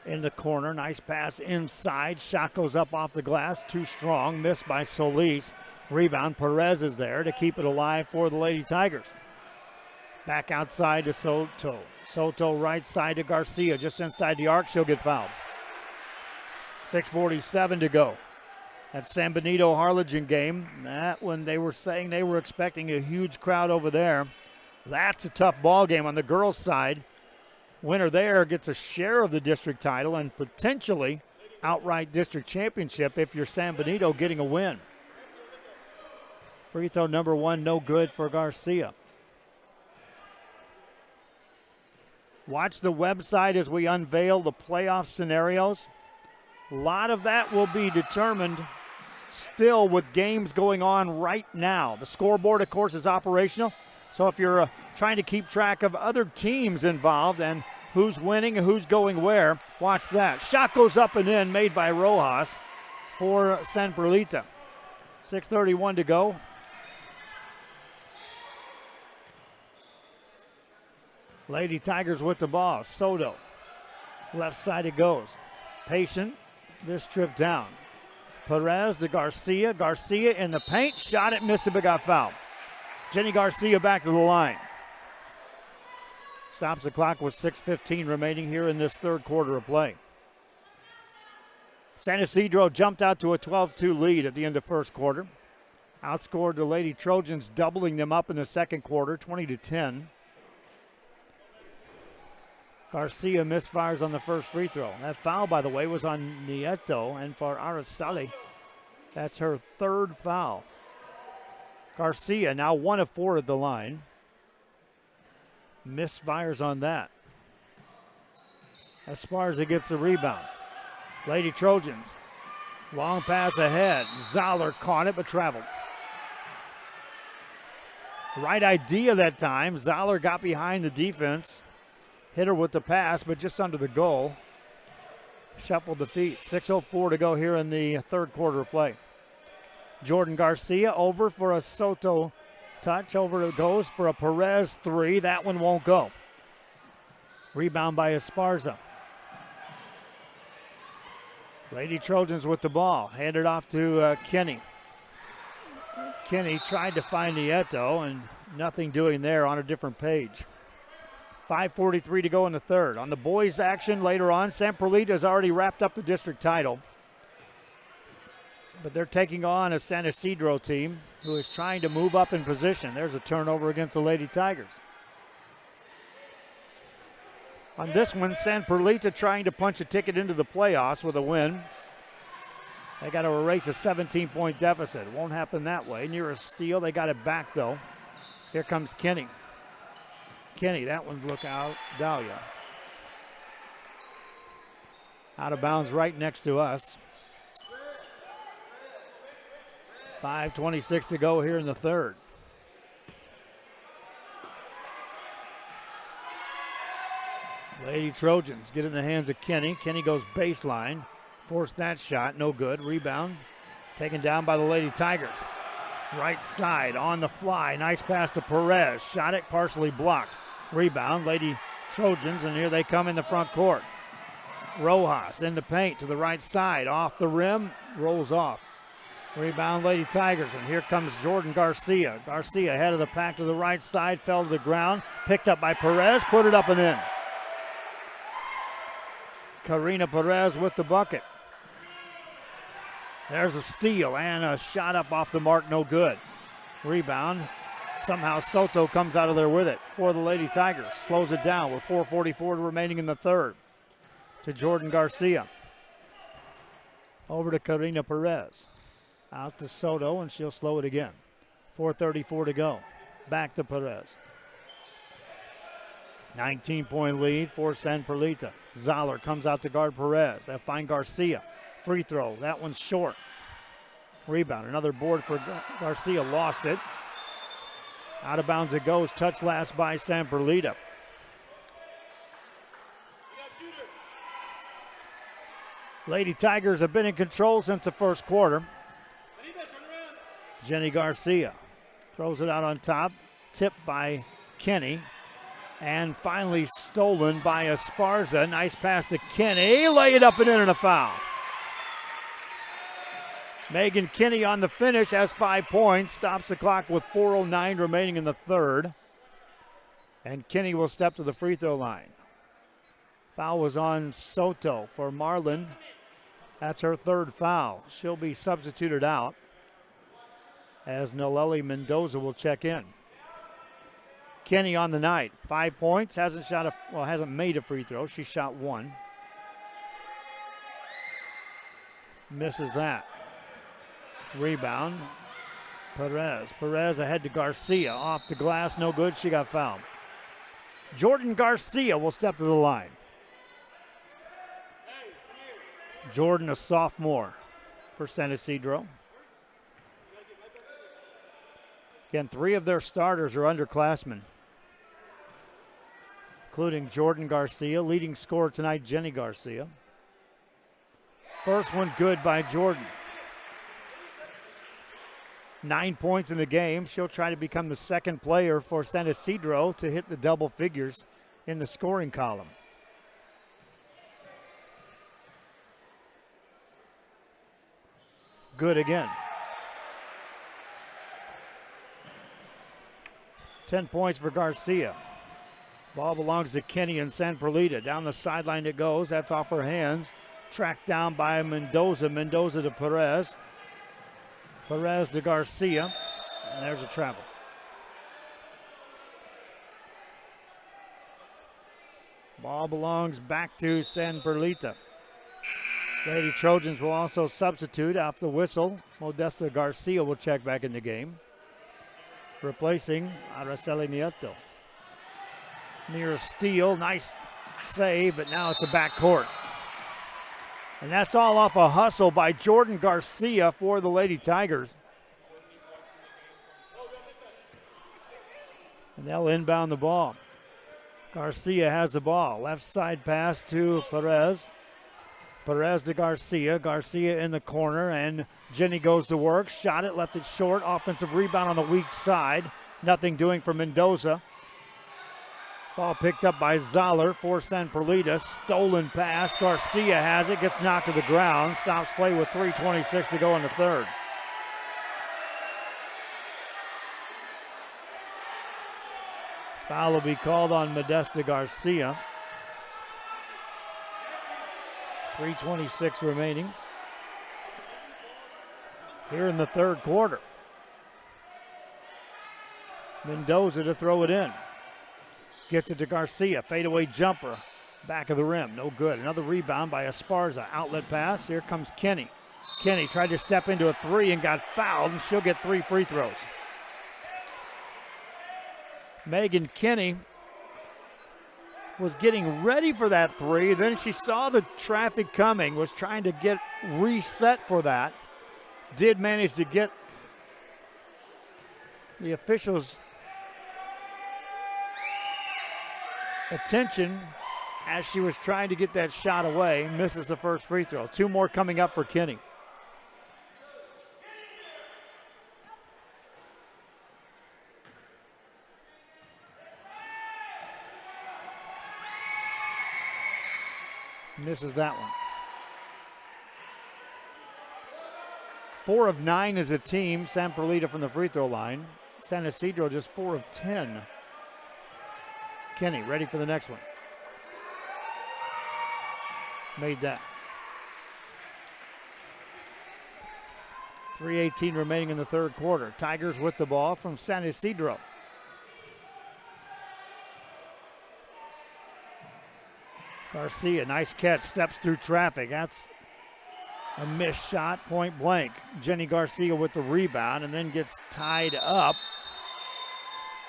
In the corner, nice pass inside. Shot goes up off the glass, too strong. Missed by Solis. Rebound, Perez is there to keep it alive for the Lady Tigers. Back outside to Soto. Soto right side to Garcia, just inside the arc. She'll get fouled. 6:47 to go. That San Benito Harlingen game, that when they were saying they were expecting a huge crowd over there, that's a tough ball game on the girls' side. Winner there gets a share of the district title and potentially outright district championship if you're San Benito getting a win. Free throw number one, no good for Garcia. Watch the website as we unveil the playoff scenarios. A lot of that will be determined still with games going on right now. The scoreboard, of course, is operational. So if you're trying to keep track of other teams involved and who's winning and who's going where, watch that. Shot goes up and in, made by Rojas for San Perlita. 6:31 to go. Lady Tigers with the ball. Soto. Left side it goes. Patient this trip down. Perez to Garcia. Garcia in the paint. Shot it, missed it, but got fouled. Jenny Garcia back to the line. Stops the clock with 6:15 remaining here in this third quarter of play. San Isidro jumped out to a 12-2 lead at the end of first quarter. Outscored the Lady Trojans, doubling them up in the second quarter, 20-10. Garcia misfires on the first free throw. That foul, by the way, was on Nieto, and for Araceli, that's her third foul. Garcia now 1 of 4 at the line. Misfires on that. Esparza gets the rebound. Lady Trojans, long pass ahead. Zoller caught it but traveled. Right idea that time. Zoller got behind the defense. Hit her with the pass, but just under the goal. Shuffled the feet. 6:04 to go here in the third quarter of play. Jordan Garcia over for a Soto touch. Over it goes for a Perez three. That one won't go. Rebound by Esparza. Lady Trojans with the ball. Handed off to Kenny. Kenny tried to find Nieto, and nothing doing there on a different page. 5:43 to go in the third. On the boys' action later on, San Perlita has already wrapped up the district title. But they're taking on a San Isidro team who is trying to move up in position. There's a turnover against the Lady Tigers. On this one, San Perlita trying to punch a ticket into the playoffs with a win. They got to erase a 17-point deficit. It won't happen that way. Near a steal, they got it back though. Here comes Kenny. Kenny, that one's look out. Dahlia. Out of bounds right next to us. 5:26 to go here in the third. Lady Trojans get it in the hands of Kenny. Kenny goes baseline. Forced that shot, no good. Rebound taken down by the Lady Tigers. Right side on the fly. Nice pass to Perez. Shot it, partially blocked. Rebound, Lady Trojans, and here they come in the front court. Rojas in the paint to the right side. Off the rim, rolls off. Rebound, Lady Tigers, and here comes Jordan Garcia. Garcia head of the pack to the right side, fell to the ground. Picked up by Perez, put it up and in. Karina Perez with the bucket. There's a steal and a shot up off the mark, no good. Rebound. Somehow Soto comes out of there with it for the Lady Tigers. Slows it down with 4:44 remaining in the third. To Jordan Garcia. Over to Karina Perez. Out to Soto, and she'll slow it again. 4:34 to go. Back to Perez. 19-point lead for San Perlita. Zoller comes out to guard Perez. They find Garcia. Free throw. That one's short. Rebound. Another board for Garcia. Lost it. Out of bounds it goes. Touch last by San Perlita. Lady Tigers have been in control since the first quarter. Jenny Garcia throws it out on top. Tipped by Kenny. And finally stolen by Esparza. Nice pass to Kenny. Lay it up and in, and a foul. Megan Kenny on the finish has 5 points. Stops the clock with 4:09 remaining in the third. And Kenny will step to the free throw line. Foul was on Soto for Marlin. That's her third foul. She'll be substituted out as Naleli Mendoza will check in. Kenny on the night, 5 points, hasn't made a free throw. She shot one. Misses that. Rebound. Perez ahead to Garcia. Off the glass, no good. She got fouled. Jordan Garcia will step to the line. Jordan, a sophomore for San Isidro. Again, 3 of their starters are underclassmen, including Jordan Garcia. Leading scorer tonight, Jenny Garcia. First one good by Jordan. 9 points in the game. She'll try to become the second player for San Isidro to hit the double figures in the scoring column. Good again. 10 points for Garcia. Ball belongs to Kenny and San Perlita. Down the sideline it goes. That's off her hands. Tracked down by Mendoza. Mendoza to Perez. Perez to Garcia. And there's a travel. Ball belongs back to San Perlita. Lady Trojans will also substitute off the whistle. Modesta Garcia will check back in the game, replacing Araceli Nieto. Near a steal, nice save, but now it's a backcourt. And that's all off a hustle by Jordan Garcia for the Lady Tigers. And they'll inbound the ball. Garcia has the ball. Left side pass to Perez. Perez to Garcia. Garcia in the corner, and Jenny goes to work. Shot it, left it short. Offensive rebound on the weak side. Nothing doing for Mendoza. Ball picked up by Zoller for San Perlita. Stolen pass. Garcia has it. Gets knocked to the ground. Stops play with 3:26 to go in the third. Foul will be called on Modesta Garcia. 3:26 remaining here in the third quarter. Mendoza to throw it in. Gets it to Garcia. Fadeaway jumper. Back of the rim. No good. Another rebound by Esparza. Outlet pass. Here comes Kenny. Kenny tried to step into a three and got fouled, and she'll get 3 free throws. Megan Kenny was getting ready for that three. Then she saw the traffic coming, was trying to get reset for that. Did manage to get the officials' attention as she was trying to get that shot away. Misses the first free throw. 2 more coming up for Kenny. Misses that one. 4 of 9 as a team. San Perlita from the free throw line. San Isidro just 4 of 10. Kenny ready for the next one. Made that. 3:18 remaining in the third quarter. Tigers with the ball from San Isidro. Garcia, nice catch, steps through traffic. That's a missed shot, point blank. Jenny Garcia with the rebound and then gets tied up.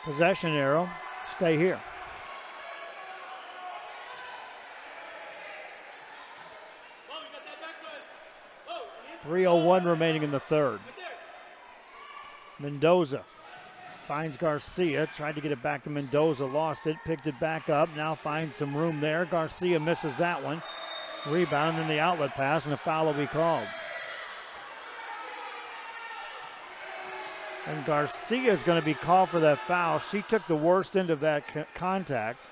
Possession arrow, stay here. .301 remaining in the third. Mendoza finds Garcia, tried to get it back to Mendoza, lost it, picked it back up, now finds some room there. Garcia misses that one. Rebound in the outlet pass, and a foul will be called. And Garcia is going to be called for that foul. She took the worst end of that contact.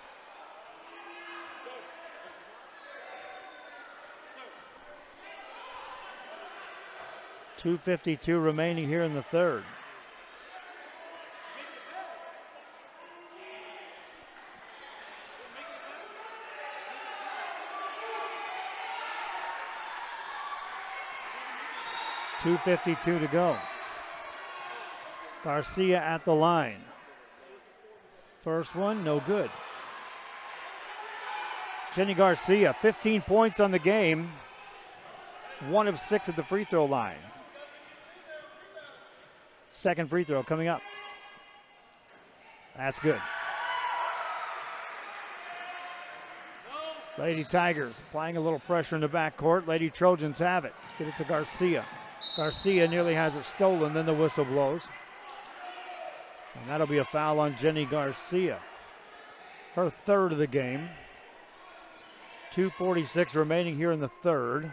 .252 remaining here in the third. .252 to go. Garcia at the line. First one, no good. Jenny Garcia, 15 points on the game. 1 of 6 at the free throw line. Second free throw coming up. That's good. Lady Tigers applying a little pressure in the backcourt. Lady Trojans have it. Get it to Garcia. Garcia nearly has it stolen, then the whistle blows. And that'll be a foul on Jenny Garcia. Her third of the game. 2:46 remaining here in the third.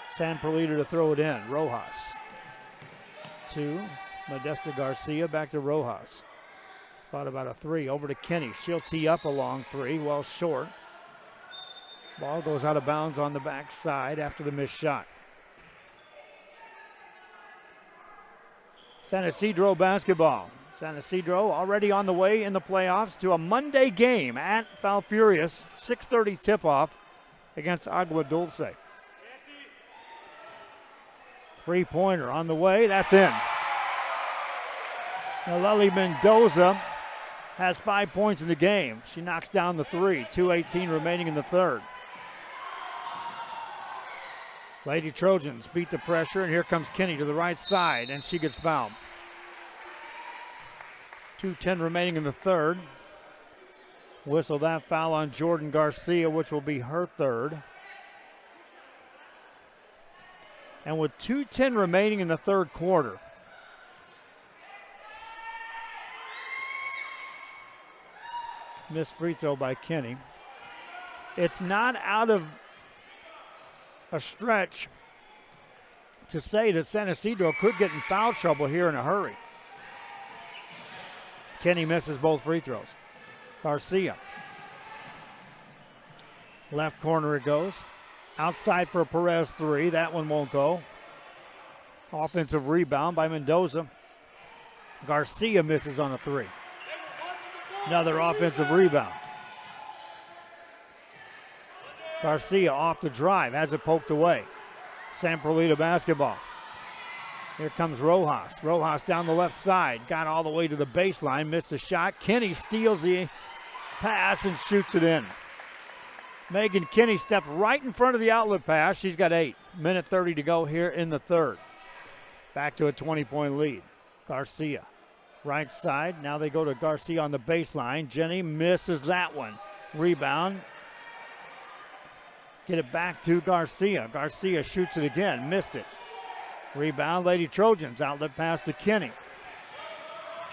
San Perlita to throw it in. Rojas. 2. Modesta Garcia back to Rojas. Thought about a 3. Over to Kenny. She'll tee up a long 3. Well short. Ball goes out of bounds on the backside after the missed shot. San Isidro basketball. San Isidro already on the way in the playoffs to a Monday game at Falfurrias. 6:30 tip-off against Agua Dulce. Three-pointer on the way. That's in. Naleli Mendoza has 5 points in the game. She knocks down the 3. 2:18 remaining in the third. Lady Trojans beat the pressure, and here comes Kenny to the right side, and she gets fouled. 2:10 remaining in the third. Whistle that foul on Jordan Garcia, which will be her third. And with 2:10 remaining in the third quarter, missed free throw by Kenny. It's not out of a stretch to say that San Isidro could get in foul trouble here in a hurry. Kenny misses both free throws. Garcia Left corner it goes. Outside for Perez 3. That one won't go. Offensive rebound by Mendoza. Garcia misses on a 3. Another offensive rebound. Garcia off the drive, has it poked away. San Perlita basketball. Here comes Rojas. Rojas down the left side, got all the way to the baseline, missed the shot. Kinney steals the pass and shoots it in. Megan Kinney stepped right in front of the outlet pass. She's got 8. Minute 30 to go here in the third. Back to a 20-point lead. Garcia, right side. Now they go to Garcia on the baseline. Jenny misses that one. Rebound. Get it back to Garcia. Garcia shoots it again. Missed it. Rebound, Lady Trojans. Outlet pass to Kinney.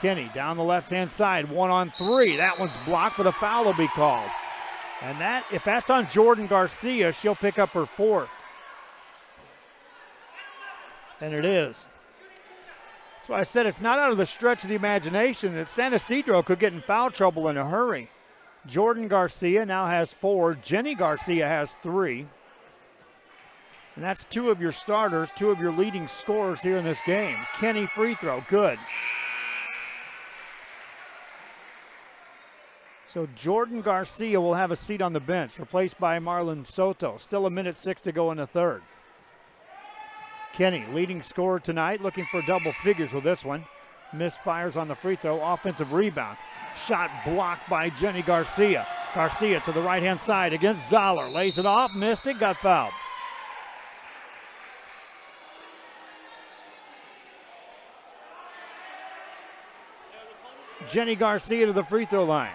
Kinney down the left-hand side. 1-on-3. That one's blocked, but a foul will be called. And that, if that's on Jordan Garcia, she'll pick up her 4th. And it is. That's why I said it's not out of the stretch of the imagination that San Isidro could get in foul trouble in a hurry. Jordan Garcia now has 4. Jenny Garcia has 3. And that's 2 of your starters, 2 of your leading scorers here in this game. Kenny free throw, good. So Jordan Garcia will have a seat on the bench, replaced by Marlon Soto. Still a minute 6 to go in the third. Kenny, leading scorer tonight, looking for double figures with this one. Misfires on the free throw, offensive rebound. Shot blocked by Jenny Garcia. Garcia to the right-hand side against Zoller. Lays it off, missed it, got fouled. Jenny Garcia to the free throw line.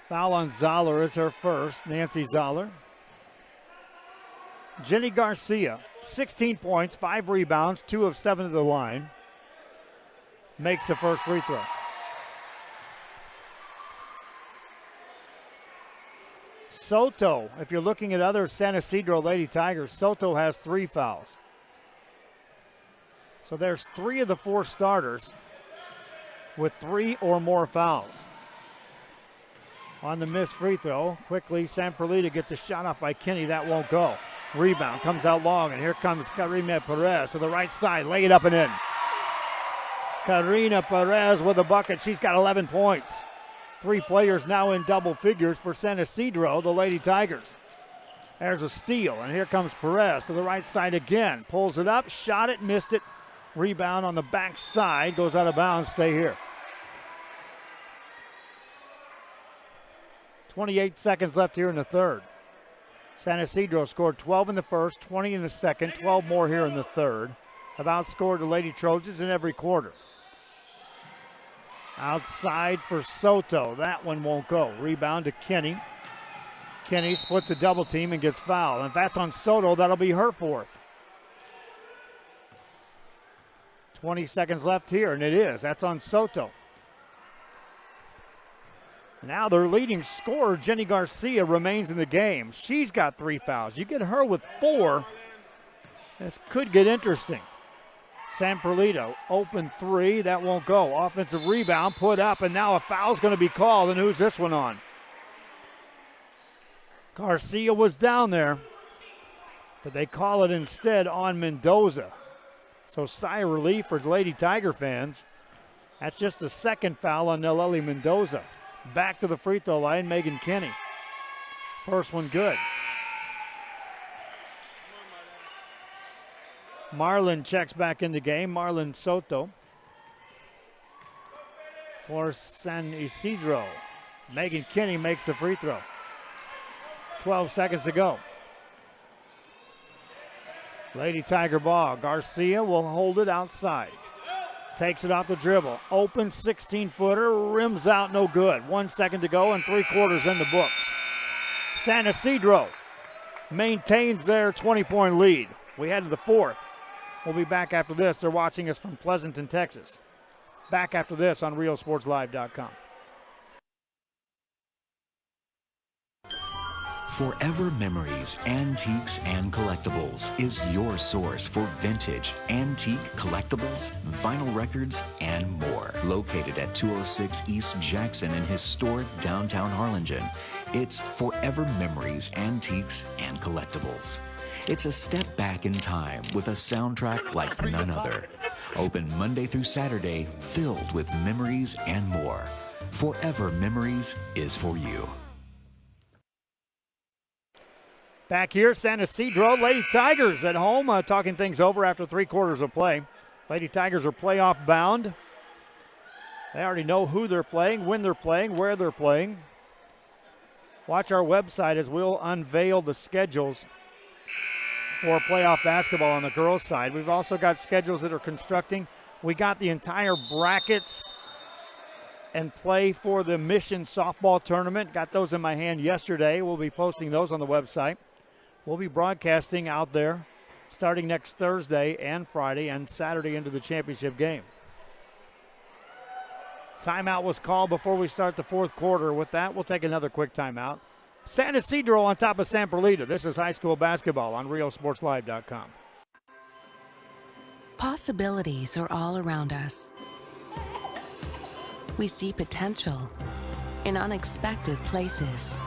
Foul on Zoller is her first, Nancy Zoller. Jenny Garcia, 16 points, 5 rebounds, 2 of 7 to the line. Makes the first free throw. Soto, if you're looking at other San Isidro Lady Tigers, Soto has 3 fouls. So there's 3 of the 4 starters with 3 or more fouls. On the missed free throw, quickly San Perlita gets a shot off by Kinney. That won't go. Rebound comes out long, and here comes Karina Perez to the right side. Lay it up and in. Karina Perez with a bucket. She's got 11 points. 3 players now in double figures for San Isidro, the Lady Tigers. There's a steal, and here comes Perez to the right side again. Pulls it up, shot it, missed it. Rebound on the back side, goes out of bounds, stay here. 28 seconds left here in the third. San Isidro scored 12 in the first, 20 in the second, 12 more here in the third. Have outscored the Lady Trojans in every quarter. Outside for Soto. That one won't go. Rebound to Kinney. Kinney splits a double team and gets fouled. And if that's on Soto, that'll be her 4th. 20 seconds left here, and it is. That's on Soto. Now their leading scorer, Jenny Garcia, remains in the game. She's got 3 fouls. You get her with 4, this could get interesting. San Perlita, open 3, that won't go. Offensive rebound, put up, and now a foul's going to be called, and who's this one on? Garcia was down there, but they call it instead on Mendoza. So sigh of relief for Lady Tiger fans. That's just the 2nd foul on Nelleli Mendoza. Back to the free throw line, Megan Kinney. First one good. Marlon checks back in the game. Marlon Soto for San Isidro. Megan Kinney makes the free throw. 12 seconds to go. Lady Tiger ball. Garcia will hold it outside. Takes it off the dribble. Open 16-footer, rims out, no good. 1 second to go and 3/4 in the books. San Isidro maintains their 20-point lead. We head to the 4th. We'll be back after this. They're watching us from Pleasanton, Texas. Back after this on RealSportsLive.com. Forever Memories, Antiques and Collectibles is your source for vintage, antique collectibles, vinyl records, and more. Located at 206 East Jackson in historic downtown Harlingen, it's Forever Memories, Antiques and Collectibles. It's a step back in time with a soundtrack like none other. Open Monday through Saturday, filled with memories and more. Forever Memories is for you. Back here, San Isidro, Lady Tigers at home, talking things over after 3 quarters of play. Lady Tigers are playoff bound. They already know who they're playing, when they're playing, where they're playing. Watch our website as we'll unveil the schedules for playoff basketball on the girls' side. We've also got schedules that are constructing. We got the entire brackets and play for the Mission softball tournament. Got those in my hand yesterday. We'll be posting those on the website. We'll be broadcasting out there starting next Thursday and Friday and Saturday into the championship game. Timeout was called before we start the 4th quarter. With that, we'll take another quick timeout. San Isidro on top of San Perlita. This is high school basketball on RioSportsLive.com. Possibilities are all around us. We see potential in unexpected places.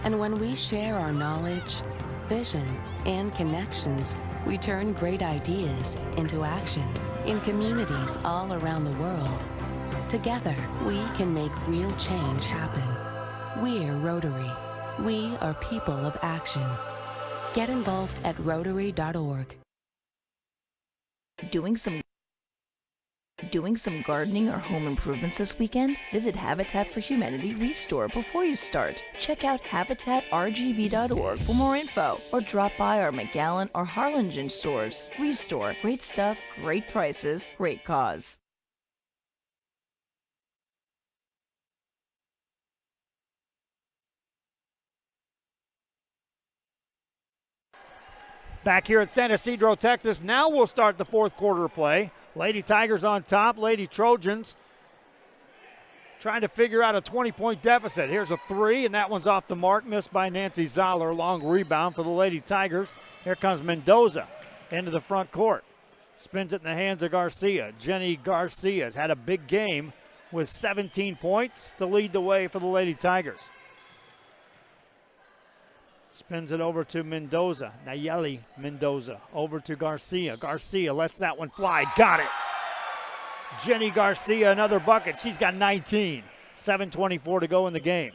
And when we share our knowledge, vision, and connections, we turn great ideas into action in communities all around the world. Together, we can make real change happen. We're Rotary. We are people of action. Get involved at Rotary.org. Doing some gardening or home improvements this weekend? Visit Habitat for Humanity Restore before you start. Check out habitatrgv.org for more info, or drop by our McAllen or Harlingen stores. Restore. Great stuff, great prices, great cause. Back here at San Isidro, Texas. Now we'll start the 4th quarter play. Lady Tigers on top. Lady Trojans trying to figure out a 20-point deficit. Here's a 3, and that one's off the mark. Missed by Nancy Zoller. Long rebound for the Lady Tigers. Here comes Mendoza into the front court. Spins it in the hands of Garcia. Jenny Garcia has had a big game with 17 points to lead the way for the Lady Tigers. Spins it over to Mendoza. Nayeli Mendoza over to Garcia. Garcia lets that one fly. Got it. Jenny Garcia, another bucket. She's got 19. 7:24 to go in the game.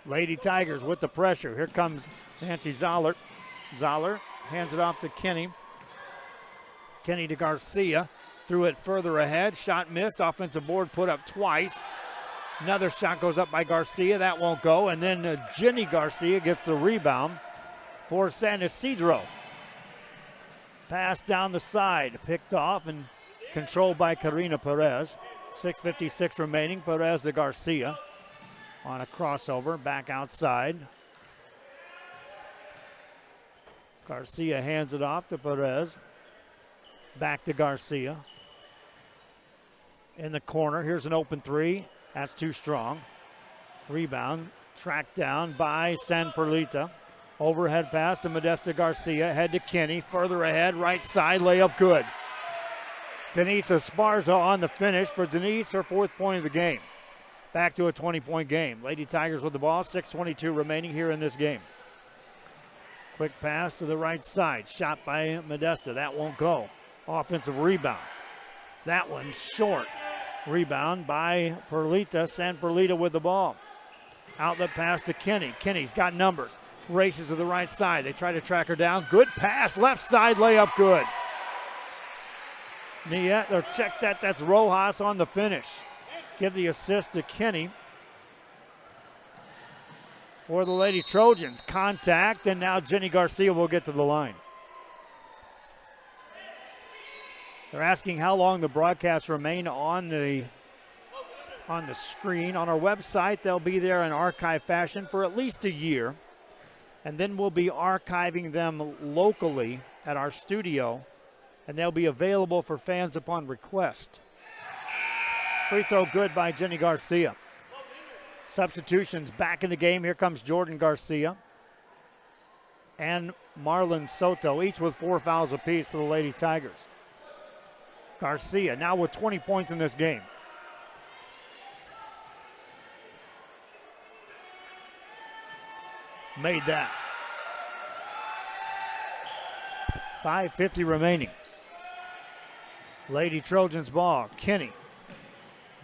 Lady Tigers with the pressure. Here comes Nancy Zoller. Zoller hands it off to Kenny. Kenny to Garcia. Threw it further ahead. Shot missed. Offensive board put up twice. Another shot goes up by Garcia. That won't go. And then Jenny Garcia gets the rebound for San Isidro. Pass down the side. Picked off and controlled by Karina Perez. 6:56 remaining. Perez to Garcia on a crossover. Back outside. Garcia hands it off to Perez. Back to Garcia. In the corner. Here's an open 3. That's too strong. Rebound tracked down by San Perlita. Overhead pass to Modesta Garcia. Head to Kenny. Further ahead, right side, layup good. Denise Esparza on the finish for Denise, her 4th point of the game. Back to a 20-point game. Lady Tigers with the ball, 6:22 remaining here in this game. Quick pass to the right side. Shot by Modesta. That won't go. Offensive rebound. That one short. Rebound by Perlita. San Perlita with the ball. Outlet pass to Kenny. Kenny's got numbers. Races to the right side. They try to track her down. Good pass. Left side layup good. Niet, or check that. That's Rojas on the finish. Give the assist to Kenny. For the Lady Trojans. Contact, and now Jenny Garcia will get to the line. They're asking how long the broadcasts remain on the screen. On our website, they'll be there in archive fashion for at least a year. And then we'll be archiving them locally at our studio, and they'll be available for fans upon request. Free throw good by Jenny Garcia. Substitutions back in the game. Here comes Jordan Garcia and Marlon Soto, each with 4 fouls apiece for the Lady Tigers. Garcia now with 20 points in this game. Made that. 5:50 remaining. Lady Trojans ball. Kinney.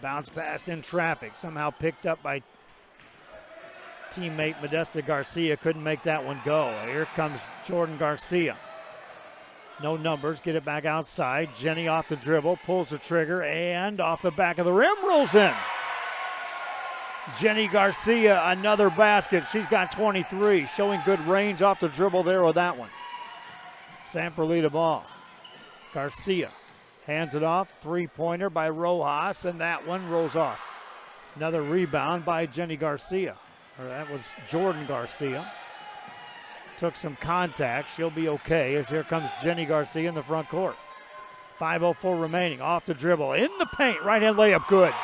Bounce pass in traffic. Somehow picked up by teammate Modesta Garcia. Couldn't make that one go. Here comes Jordan Garcia. No numbers. Get it back outside. Jenny off the dribble. Pulls the trigger and off the back of the rim. Rolls in. Jenny Garcia, another basket. She's got 23. Showing good range off the dribble there with that one. San Perlita ball. Garcia hands it off. Three-pointer by Rojas, and that one rolls off. Another rebound by Jenny Garcia. Or that was Jordan Garcia. Took some contact. She'll be okay as here comes Jenny Garcia in the front court. 5:04 remaining. Off the dribble. In the paint. Right-hand layup. Good.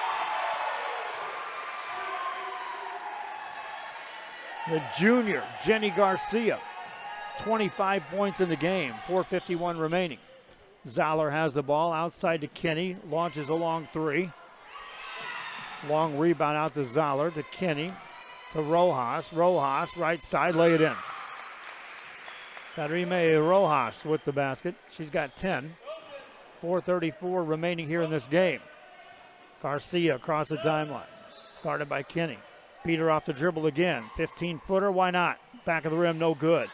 The junior, Jenny Garcia. 25 points in the game. 4:51 remaining. Zoller has the ball outside to Kinney. Launches a long three. Long rebound out to Zoller, to Kinney, to Rojas. Rojas, right side, lay it in. Karime Rojas with the basket. She's got 10. 4:34 remaining here in this game. Garcia across the timeline. Guarded by Kinney. Beat her off the dribble again. 15-footer, why not? Back of the rim, no good.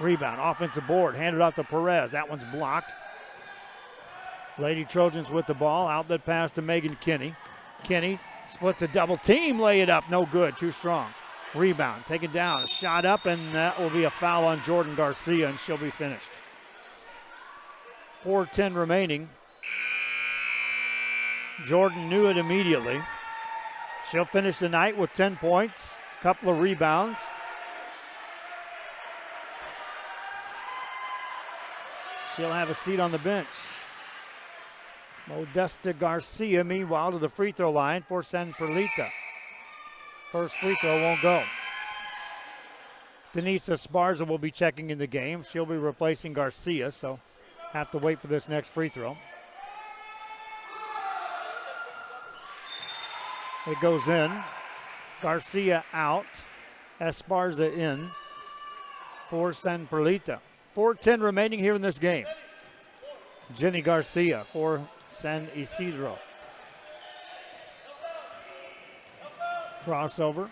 Rebound, offensive board, handed off to Perez. That one's blocked. Lady Trojans with the ball. Outlet pass to Megan Kinney. Kinney splits a double team, lay it up, no good, too strong. Rebound, taken down, shot up, and that will be a foul on Jordan Garcia, and she'll be finished. 4:10 remaining. Jordan knew it immediately. She'll finish the night with 10 points, a couple of rebounds. She'll have a seat on the bench. Modesta Garcia, meanwhile, to the free throw line for San Perlita. First free throw won't go. Denise Esparza will be checking in the game. She'll be replacing Garcia, so have to wait for this next free throw. It goes in. Garcia out. Esparza in for San Perlita. 4:10 remaining here in this game. Jenny Garcia for San Isidro. Crossover.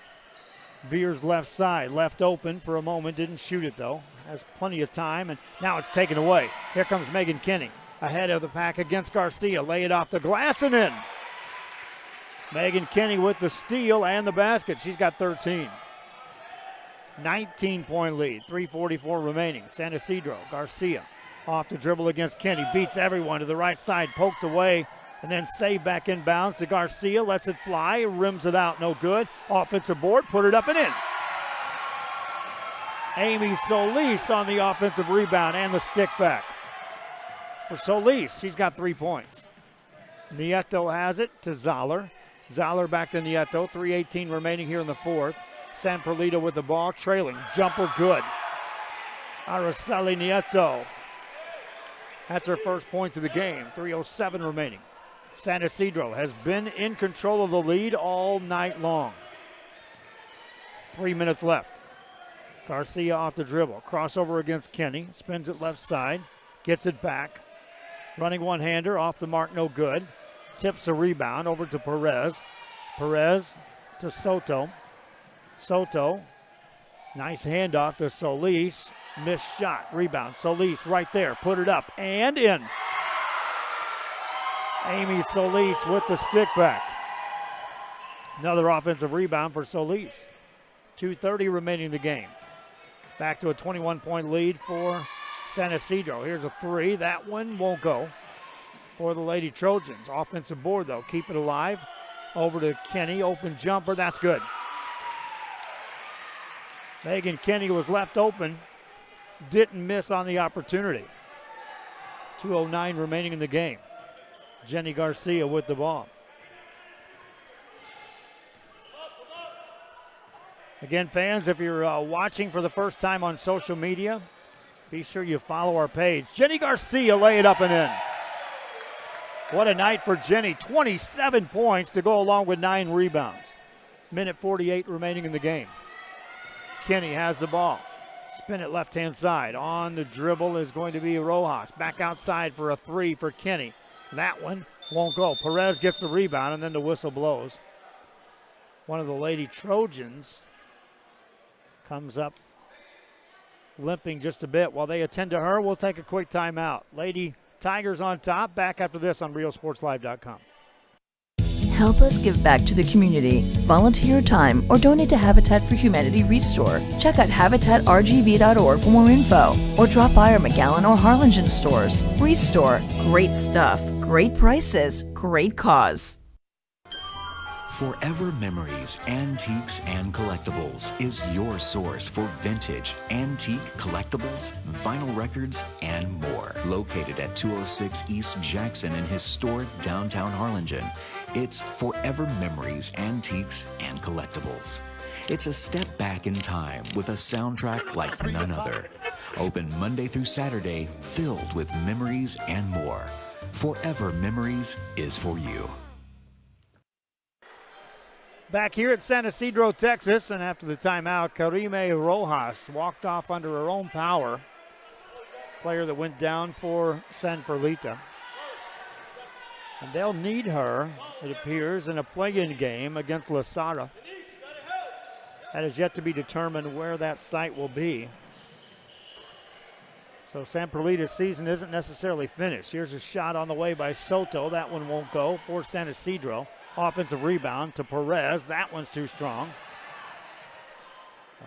Veers left side, left open for a moment, didn't shoot it though. Has plenty of time, and now it's taken away. Here comes Megan Kinney. Ahead of the pack against Garcia. Lay it off the glass and in. Megan Kinney with the steal and the basket. She's got 13. 19-point lead, 3:44 remaining. San Isidro, Garcia off the dribble against Kinney. Beats everyone to the right side, poked away, and then saved back in bounds to Garcia. Lets it fly, rims it out, no good. Offensive board, put it up and in. Amy Solis on the offensive rebound and the stick back. For Solis, she's got 3 points. Nieto has it to Zoller. Zoller back to Nieto. 3:18 remaining here in the fourth. San Perlita with the ball, trailing. Jumper good. Araceli Nieto. That's her first points of the game. 3:07 remaining. San Isidro has been in control of the lead all night long. 3 minutes left. Garcia off the dribble. Crossover against Kinney. Spins it left side. Gets it back. Running one-hander off the mark, no good. Tips a rebound over to Perez. Perez to Soto. Soto, nice handoff to Solis. Missed shot, rebound. Solis right there, put it up and in. Amy Solis with the stick back. Another offensive rebound for Solis. 2:30 remaining in the game. Back to a 21-point lead for San Isidro. Here's a three. That one won't go for the Lady Trojans. Offensive board, though. Keep it alive. Over to Kinney. Open jumper. That's good. Megan Kinney was left open. Didn't miss on the opportunity. 2:09 remaining in the game. Jenny Garcia with the ball. Again, fans, if you're watching for the first time on social media, be sure you follow our page. Jenny Garcia lay it up and in. What a night for Jenny. 27 points to go along with 9 rebounds. Minute 48 remaining in the game. Kenny has the ball. Spin it left-hand side. On the dribble is going to be Rojas. Back outside for a 3 for Kenny. That one won't go. Perez gets the rebound, and then the whistle blows. One of the Lady Trojans comes up limping just a bit. While they attend to her, we'll take a quick timeout. Lady Tigers on top. Back after this on RealSportsLive.com. Help us give back to the community. Volunteer your time or donate to Habitat for Humanity Restore. Check out habitatrgv.org for more info or drop by our McAllen or Harlingen stores. Restore. Great stuff. Great prices. Great cause. Forever Memories, Antiques, and Collectibles is your source for vintage, antique, collectibles, vinyl records, and more. Located at 206 East Jackson in historic downtown Harlingen, it's Forever Memories, Antiques, and Collectibles. It's a step back in time with a soundtrack like none other. Open Monday through Saturday, filled with memories and more. Forever Memories is for you. Back here at San Isidro, Texas, and after the timeout, Karime Rojas walked off under her own power. Player that went down for San Perlita. And they'll need her, it appears, in a play-in game against La Sara. That is yet to be determined where that site will be. So San Perlita's season isn't necessarily finished. Here's a shot on the way by Soto. That one won't go for San Isidro. Offensive rebound to Perez. That one's too strong.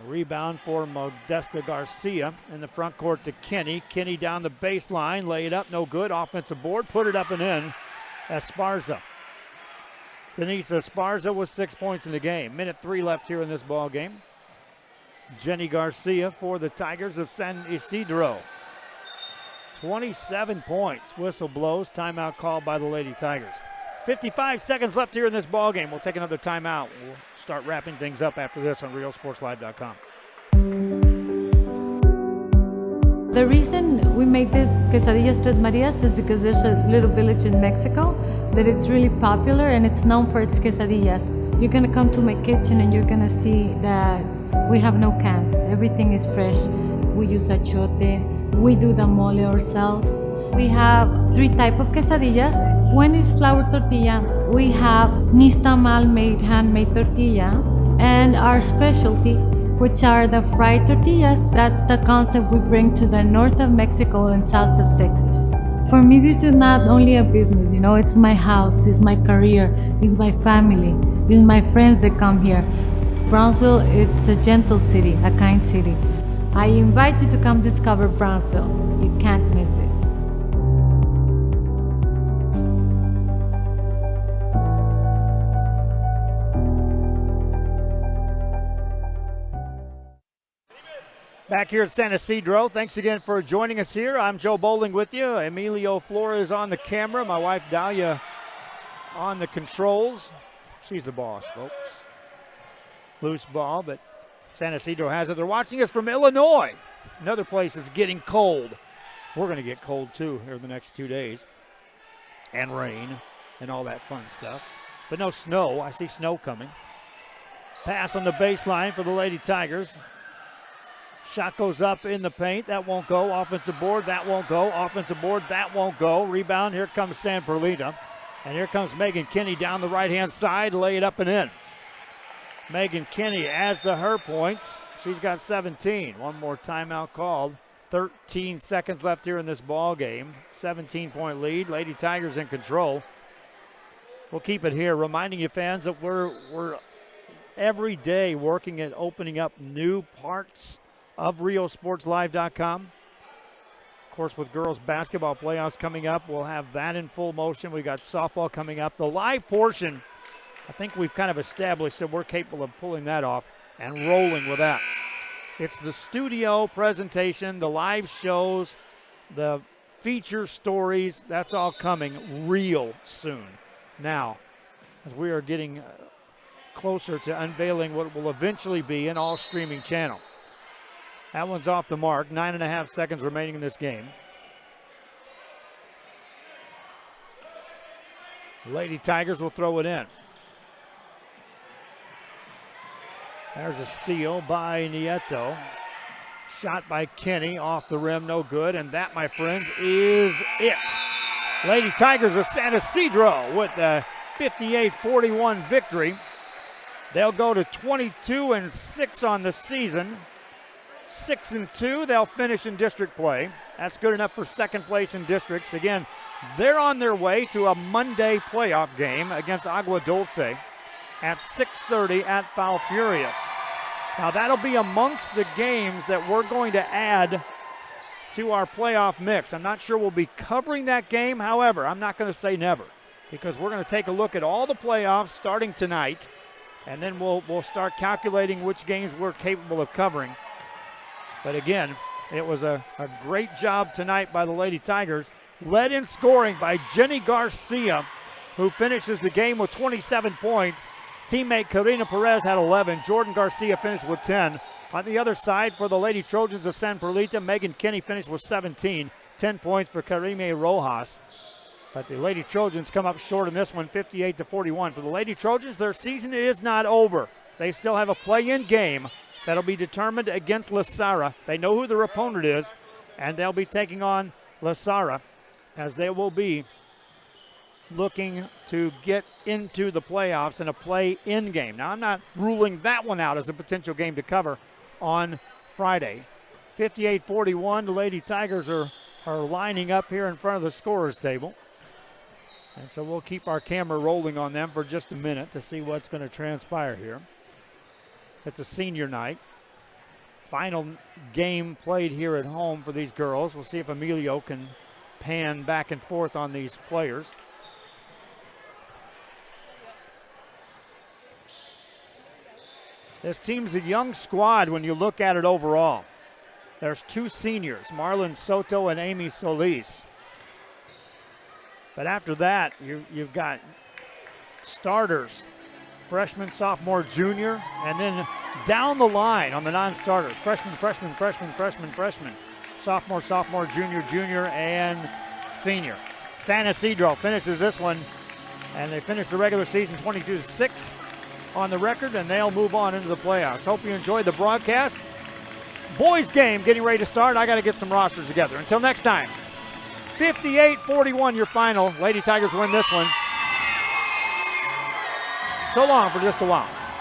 A rebound for Modesta Garcia in the front court to Kenny. Kenny down the baseline. Lay it up. No good. Offensive board. Put it up and in. Esparza. Denise Esparza with 6 points in the game. Minute 3 left here in this ball game. Jenny Garcia for the Tigers of San Isidro. 27 points. Whistle blows. Timeout called by the Lady Tigers. 55 seconds left here in this ball game. We'll take another timeout. We'll start wrapping things up after this on RealSportsLive.com. The reason we made this quesadillas Tres Marias is because there's a little village in Mexico that it's really popular and it's known for its quesadillas. You're gonna come to my kitchen and you're gonna see that we have no cans. Everything is fresh. We use achote. We do the mole ourselves. We have 3 types of quesadillas. One is flour tortilla. We have nixtamal made handmade tortilla. And our specialty, which are the fried tortillas. That's the concept we bring to the north of Mexico and south of Texas. For me, this is not only a business, it's my house, it's my career, it's my family, it's my friends that come here. Brownsville, it's a gentle city, a kind city. I invite you to come discover Brownsville. You can't miss it. Back here at San Isidro, thanks again for joining us here. I'm Joe Bowling with you. Emilio Flores on the camera. My wife Dahlia on the controls. She's the boss, folks. Loose ball, but San Isidro has it. They're watching us from Illinois, another place that's getting cold. We're going to get cold too here in the next 2 days. And rain and all that fun stuff. But no snow. I see snow coming. Pass on the baseline for the Lady Tigers. Shot goes up in the paint. That won't go. Offensive board. That won't go. Offensive board. That won't go. Rebound. Here comes San Perlita. And here comes Megan Kinney down the right-hand side. Lay it up and in. Megan Kinney adds to her points. She's got 17. One more timeout called. 13 seconds left here in this ball game. 17-point lead. Lady Tigers in control. We'll keep it here. Reminding you fans that we're every day working at opening up new parts of RealSportsLive.com. Of course, with girls basketball playoffs coming up, we'll have that in full motion. We've got softball coming up. The live portion, I think we've kind of established that we're capable of pulling that off and rolling with that. It's the studio presentation, the live shows, the feature stories. That's all coming real soon. Now, as we are getting closer to unveiling what will eventually be an all-streaming channel. That one's off the mark. 9.5 seconds remaining in this game. Lady Tigers will throw it in. There's a steal by Nieto. Shot by Kenny off the rim, no good. And that, my friends, is it. Lady Tigers of San Isidro with a 58-41 victory. They'll go to 22-6 on the season. 6-2, they'll finish in district play. That's good enough for second place in districts. Again, they're on their way to a Monday playoff game against Agua Dulce at 6:30 at Falfurrias. Now that'll be amongst the games that we're going to add to our playoff mix. I'm not sure we'll be covering that game. However, I'm not going to say never, because we're going to take a look at all the playoffs starting tonight, and then we'll start calculating which games we're capable of covering. But again, it was a great job tonight by the Lady Tigers, led in scoring by Jenny Garcia, who finishes the game with 27 points. Teammate Karina Perez had 11. Jordan Garcia finished with 10. On the other side, for the Lady Trojans of San Perlita, Megan Kinney finished with 17. 10 points for Karime Rojas. But the Lady Trojans come up short in this one, 58-41. For the Lady Trojans, their season is not over. They still have a play-in game that'll be determined against La Sara. They know who their opponent is, and they'll be taking on La Sara, as they will be looking to get into the playoffs in a play-in game. Now, I'm not ruling that one out as a potential game to cover on Friday. 58-41, the Lady Tigers are lining up here in front of the scorer's table. And so we'll keep our camera rolling on them for just a minute to see what's going to transpire here. It's a senior night. Final game played here at home for these girls. We'll see if Emilio can pan back and forth on these players. This team's a young squad when you look at it overall. There's two seniors, Marlon Soto and Amy Solis. But after that, you've got starters, freshman, sophomore, junior, and then down the line on the non-starters, freshman, sophomore, junior, and senior. San Isidro finishes this one, and they finish the regular season 22-6 on the record, and they'll move on into the playoffs. Hope you enjoyed the broadcast. Boys game getting ready to start. I got to get some rosters together. Until next time, 58-41 your final. Lady Tigers win this one. So long for just a while.